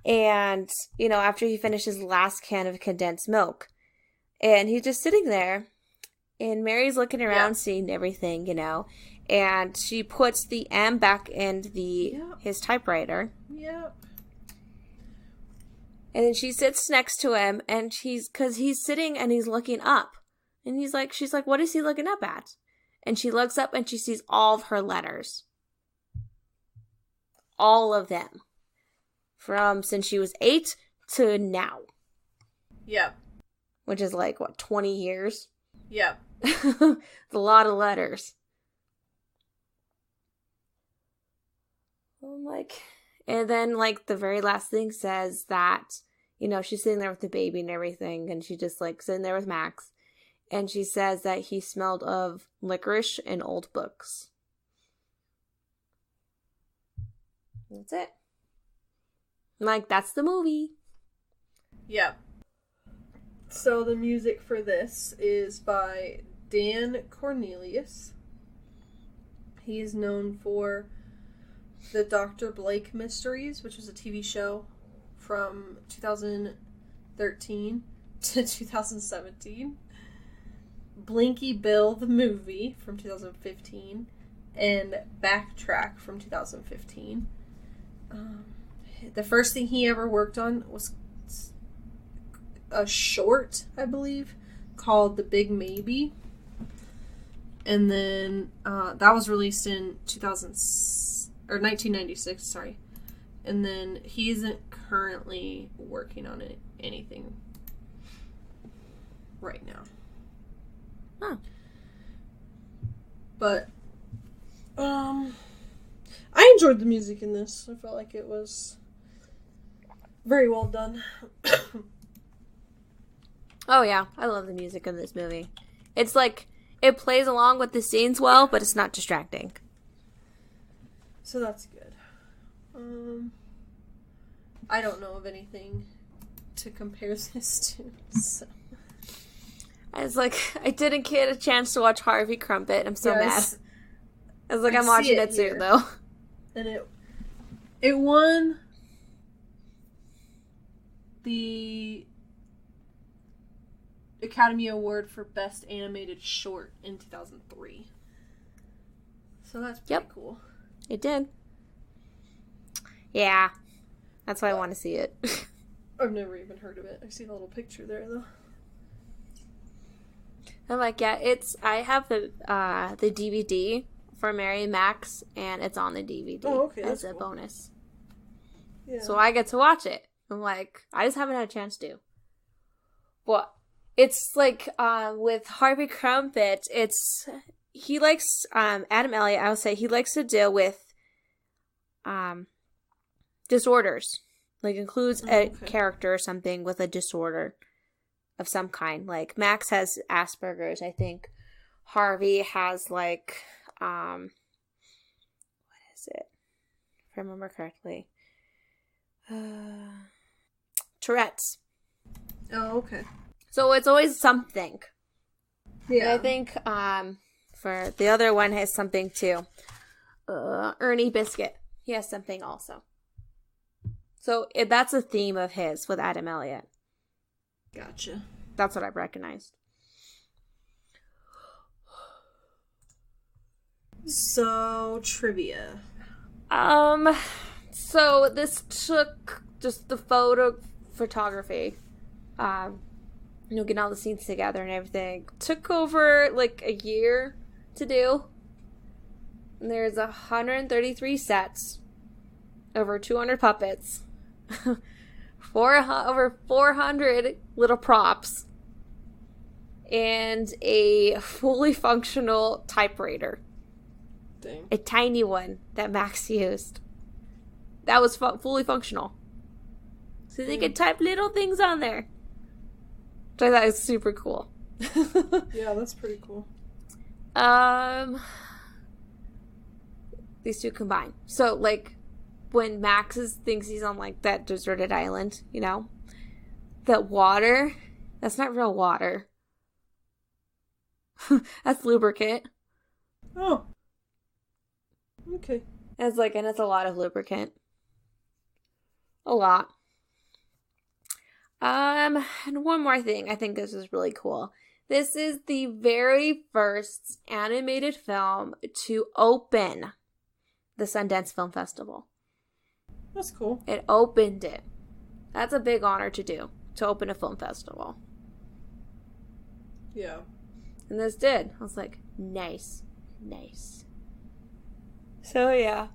And, after he finished his last can of condensed milk. And he's just sitting there. And Mary's looking around, seeing everything, And she puts the M back in his typewriter. Yep. And then she sits next to him, and because he's sitting and he's looking up. And she's like, what is he looking up at? And she looks up and she sees all of her letters. All of them. From since she was 8 to now. Yep. Which is 20 years? Yep. It's a lot of letters. I'm like... And then, the very last thing says that, she's sitting there with the baby and everything, and she just, sitting there with Max. And she says that he smelled of licorice and old books. That's it. I'm like, that's the movie. Yep. So the music for this is by Dan Cornelius. He is known for the Dr. Blake Mysteries, which was a TV show from 2013 to 2017. Blinky Bill the movie from 2015. And Backtrack from 2015. The first thing he ever worked on was a short, I believe, called The Big Maybe. And then that was released in 1996, sorry. And then he isn't currently working on anything right now. Huh. But I enjoyed the music in this. I felt like it was very well done. Oh yeah, I love the music in this movie. It's it plays along with the scenes well, but it's not distracting. So that's good. I don't know of anything to compare this to. So. I didn't get a chance to watch Harvey Crumpet. I'm so mad. I was I'm watching it soon, though. And it won the Academy Award for Best Animated Short in 2003. So that's pretty cool. It did. Yeah. That's why I want to see it. I've never even heard of it. I see the little picture there, though. I'm like, yeah, I have the DVD for Mary and Max, and it's on the DVD as a bonus. Yeah. So I get to watch it. I'm like, I just haven't had a chance to. But it's like, with Harvey Crumpet, he likes, Adam Elliott, I would say, he likes to deal with, disorders. Like, includes a character or something with a disorder of some kind. Like, Max has Asperger's, I think. Harvey has, like, what is it? If I remember correctly. Tourette's. Oh, okay. So it's always something. Yeah. And I think, for the other one has something too. Ernie Biscuit. He has something also. So that's a theme of his with Adam Elliott. Gotcha. That's what I've recognized. So, trivia. So this took just the photography. Getting all the scenes together and everything. Took over like a year to do. And there's 133 sets. Over 200 puppets. Over 400 little props. And a fully functional typewriter. Dang. A tiny one that Max used. That was fully functional. So they could type little things on there. Which I thought was super cool. Yeah, that's pretty cool. These two combine. So, like, when Max thinks he's on, like, that deserted island, you know? That water, that's not real water. That's lubricant. Oh. Okay. And it's a lot of lubricant. A lot. And one more thing. I think this is really cool. This is the very first animated film to open the Sundance Film Festival. That's cool. It opened it. That's a big honor to do, to open a film festival. Yeah. And this did. I was like, nice. Nice. So, yeah.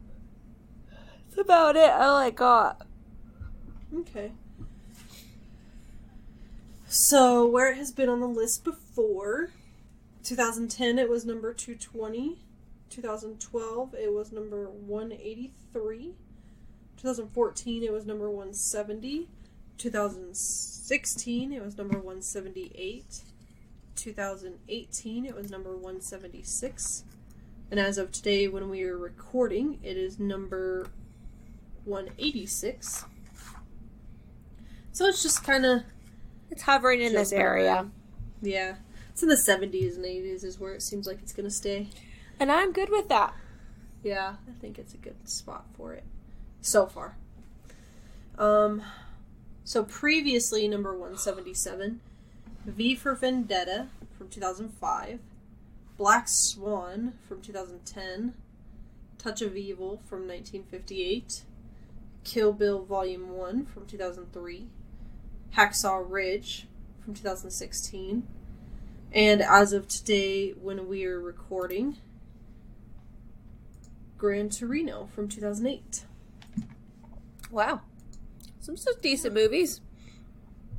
That's about it I got. Okay. So, where it has been on the list before, 2010 it was number 220, 2012 it was number 183, 2014 it was number 170, 2016 it was number 178, 2018 it was number 176, and as of today when we are recording it is number 186. So it's just kind of... It's hovering in this area. Around. Yeah. It's in the 70s and 80s is where it seems like it's going to stay. And I'm good with that. Yeah, I think it's a good spot for it. So far. So previously, number 177, V for Vendetta from 2005, Black Swan from 2010, Touch of Evil from 1958, Kill Bill Volume 1 from 2003, Hacksaw Ridge from 2016, and as of today, when we are recording, Gran Torino from 2008. Wow. Some decent movies.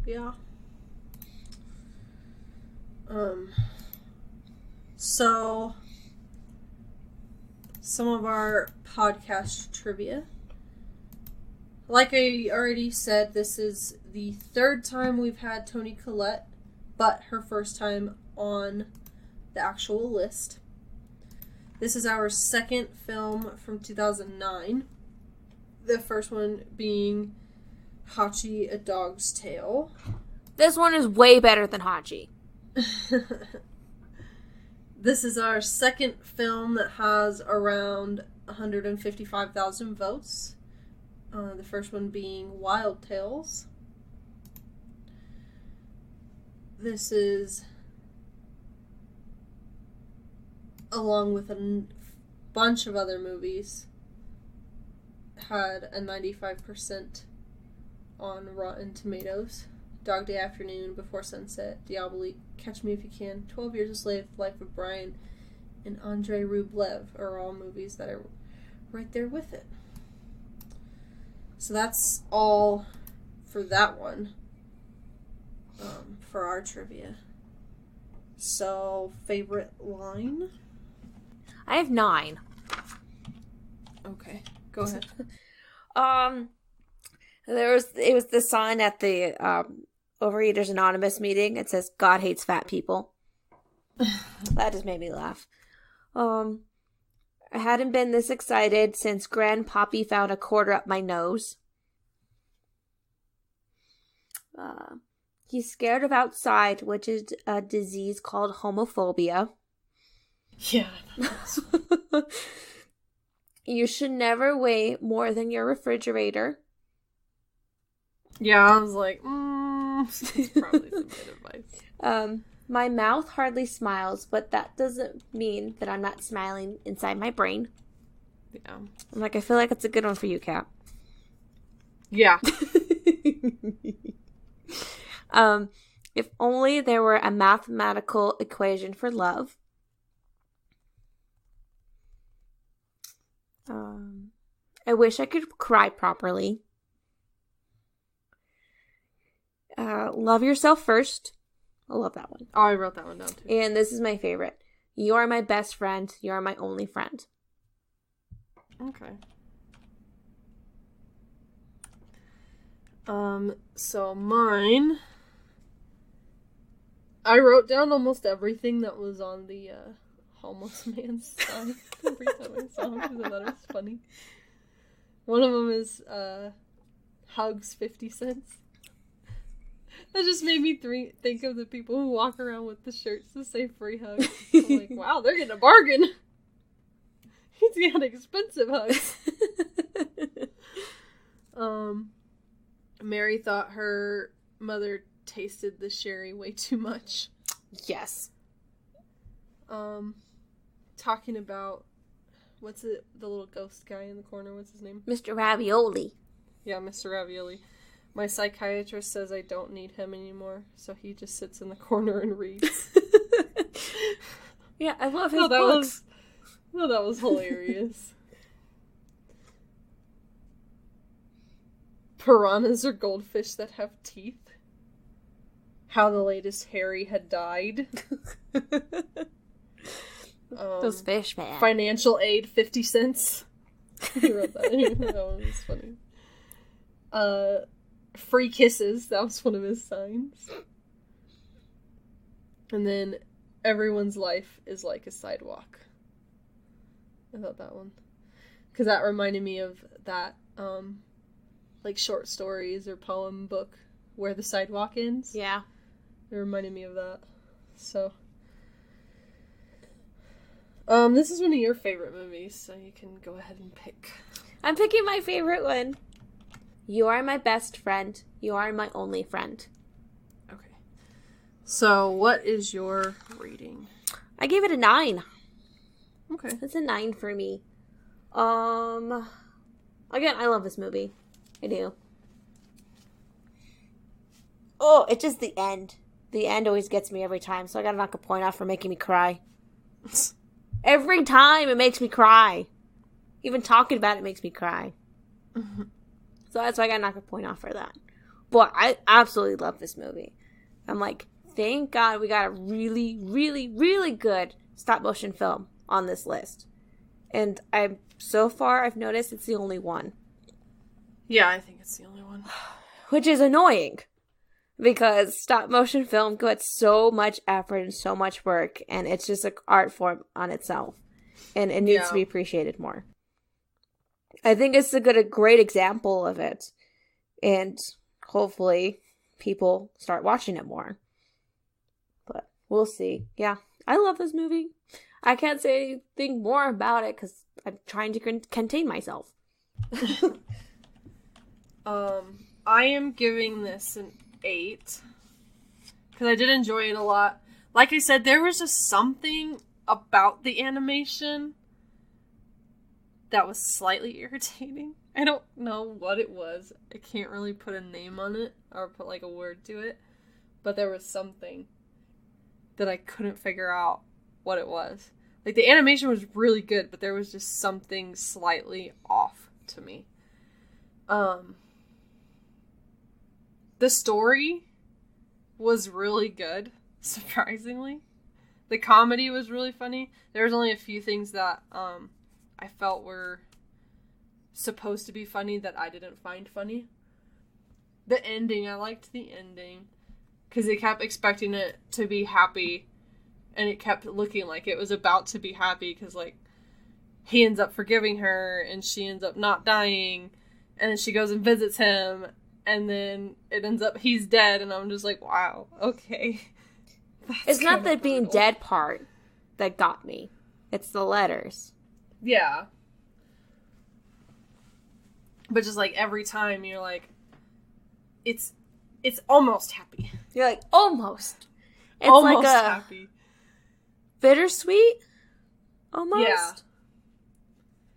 Yeah. So, some of our podcast trivia. Like I already said, this is the third time we've had Toni Collette, but her first time on the actual list. This is our second film from 2009. The first one being Hachi, A Dog's Tale. This one is way better than Hachi. This is our second film that has around 155,000 votes. The first one being Wild Tales. this is, along with a bunch of other movies, had a 95% on Rotten Tomatoes. Dog Day Afternoon, Before Sunset, Diabolique, Catch Me If You Can, 12 Years a Slave, Life of Brian, and Andrei Rublev are all movies that are right there with it. So that's all for that one, for our trivia. So, favorite line? I have 9. Okay, go ahead. It was the sign at the Overeaters Anonymous meeting. It says, God hates fat people. That just made me laugh. I hadn't been this excited since Grandpappy found a quarter up my nose. He's scared of outside, which is a disease called homophobia. Yeah. You should never weigh more than your refrigerator. Yeah, I was like, that's probably some good advice. My mouth hardly smiles, but that doesn't mean that I'm not smiling inside my brain. Yeah. I'm like, I feel like it's a good one for you, Kat. Yeah. If only there were a mathematical equation for love. I wish I could cry properly. Love yourself first. I love that one. Oh, I wrote that one down too. And this is my favorite. You are my best friend. You are my only friend. Okay. So mine, I wrote down almost everything that was on the homeless man's sign every time I saw him because I thought it was funny. One of them is hugs 50 cents. That just made me think of the people who walk around with the shirts that say free hugs. I'm like, wow, they're getting a bargain. He's got expensive hugs. Mary thought her mother tasted the sherry way too much. Yes. Talking about, what's it, the little ghost guy in the corner, what's his name? Mr. Ravioli. Yeah, Mr. Ravioli. My psychiatrist says I don't need him anymore, so he just sits in the corner and reads. Yeah, I love his books. That was hilarious. Piranhas are goldfish that have teeth. How the latest Harry had died. Those fish, man. Financial aid, 50 cents. I wrote that. That one was funny. Free kisses, that was one of his signs. And then, everyone's life is like a sidewalk. I thought that one. Because that reminded me of that, like, short stories or poem book, Where the Sidewalk Ends. Yeah. It reminded me of that. So, this is one of your favorite movies, so you can go ahead and pick. I'm picking my favorite one. You are my best friend. You are my only friend. Okay. So, what is your rating? I gave it a 9. Okay. It's a 9 for me. Again, I love this movie. I do. Oh, it's just the end. The end always gets me every time, so I gotta knock a point off for making me cry. Every time it makes me cry. Even talking about it makes me cry. Mm-hmm. So that's why I gotta knock a point off for that. But I absolutely love this movie. I'm like, thank God we got a really, really, really good stop motion film on this list. And so far I've noticed it's the only one. Yeah, I think it's the only one. Which is annoying. Because stop motion film gets so much effort and so much work. And it's just an art form on itself. And it needs to be appreciated more. I think it's a great example of it. And hopefully people start watching it more. But we'll see. Yeah, I love this movie. I can't say anything more about it because I'm trying to contain myself. I am giving this an 8 because I did enjoy it a lot. Like I said, there was just something about the animation that was slightly irritating. I don't know what it was. I can't really put a name on it or put like a word to it, but there was something that I couldn't figure out what it was. Like, the animation was really good, but there was just something slightly off to me. The story was really good, surprisingly. The comedy was really funny. There was only a few things that I felt were supposed to be funny that I didn't find funny. The ending, I liked the ending, because they kept expecting it to be happy, and it kept looking like it was about to be happy, because, like, he ends up forgiving her, and she ends up not dying, and then she goes and visits him, and then it ends up he's dead, and I'm just like, wow, okay. It's not the being dead part that got me. It's the letters. Yeah. But just, like, every time you're like, it's almost happy. You're like, almost. It's almost like a happy. Bittersweet? Almost? Yeah.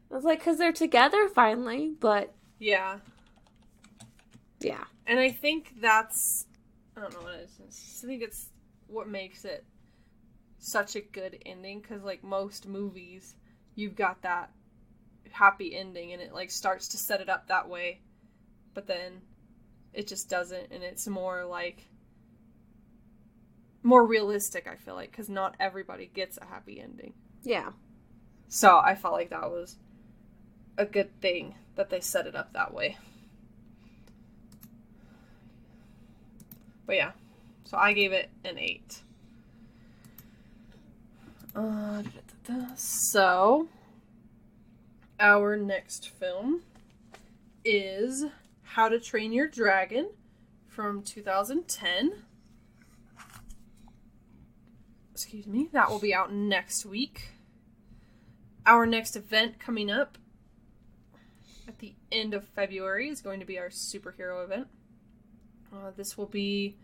I was like, because they're together finally, but... Yeah. Yeah. And I think that's... I don't know what it is. I think it's what makes it such a good ending, because, like, most movies, you've got that happy ending, and it, like, starts to set it up that way, but then it just doesn't, and it's more, like, more realistic, I feel like, because not everybody gets a happy ending. Yeah. So I felt like that was a good thing that they set it up that way. But yeah, so I gave it an 8. So our next film is How to Train Your Dragon from 2010. Excuse me. That will be out next week. Our next event coming up at the end of February is going to be our superhero event. This will be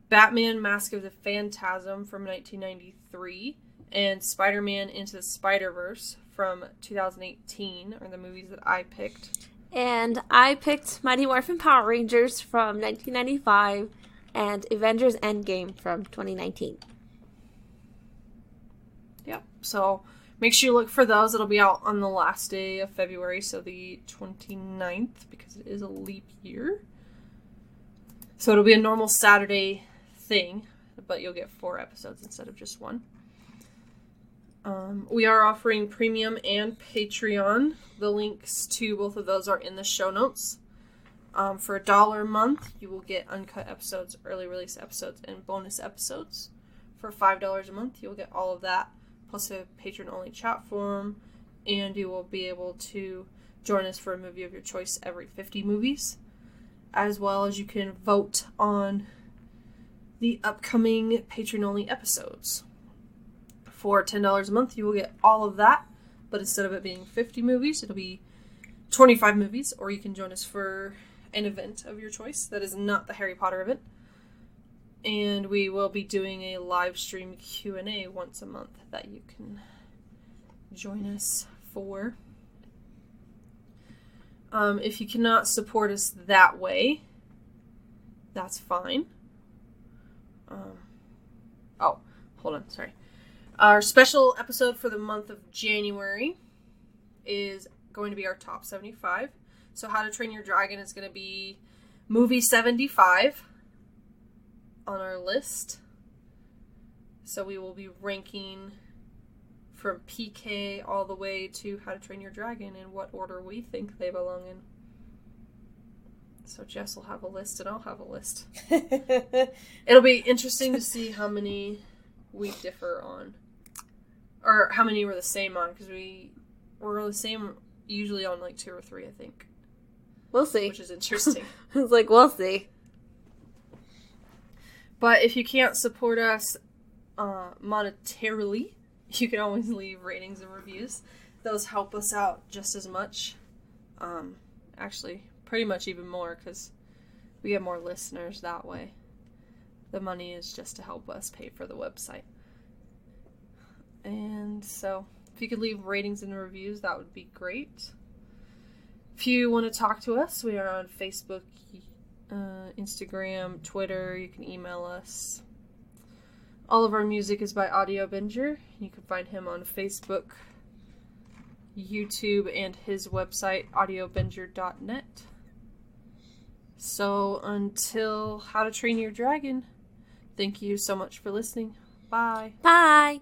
Batman Mask of the Phantasm from 1993 and Spider-Man Into the Spider-Verse from 2018 are the movies that I picked. And I picked Mighty Morphin Power Rangers from 1995 and Avengers Endgame from 2019. Yep. So make sure you look for those. It'll be out on the last day of February, so the 29th, because it is a leap year. So it'll be a normal Saturday thing, but you'll get 4 episodes instead of just 1. We are offering premium and Patreon. The links to both of those are in the show notes. For $1 a month, you will get uncut episodes, early release episodes, and bonus episodes. For $5 a month, you'll get all of that, plus a patron-only chat forum, and you will be able to join us for a movie of your choice every 50 movies, as well as you can vote on the upcoming patron-only episodes. For $10 a month, you will get all of that, but instead of it being 50 movies, it'll be 25 movies, or you can join us for an event of your choice that is not the Harry Potter event. And we will be doing a live stream Q&A once a month that you can join us for. If you cannot support us that way, that's fine. Hold on, sorry. Our special episode for the month of January is going to be our top 75. So How to Train Your Dragon is going to be movie 75 on our list. So we will be ranking from PK all the way to How to Train Your Dragon in what order we think they belong in. So Jess will have a list and I'll have a list. It'll be interesting to see how many we differ on. Or how many we're the same on, because we're the same usually on like 2 or 3, I think. We'll see. Which is interesting. I was like, we'll see. But if you can't support us monetarily, you can always leave ratings and reviews. Those help us out just as much. Actually, pretty much even more, because we get more listeners that way. The money is just to help us pay for the website. And so, if you could leave ratings and reviews, that would be great. If you want to talk to us, we are on Facebook, Instagram, Twitter. You can email us. All of our music is by Audio Binger. You can find him on Facebook, YouTube, and his website, audiobinger.net. So until How to Train Your Dragon, thank you so much for listening. Bye. Bye.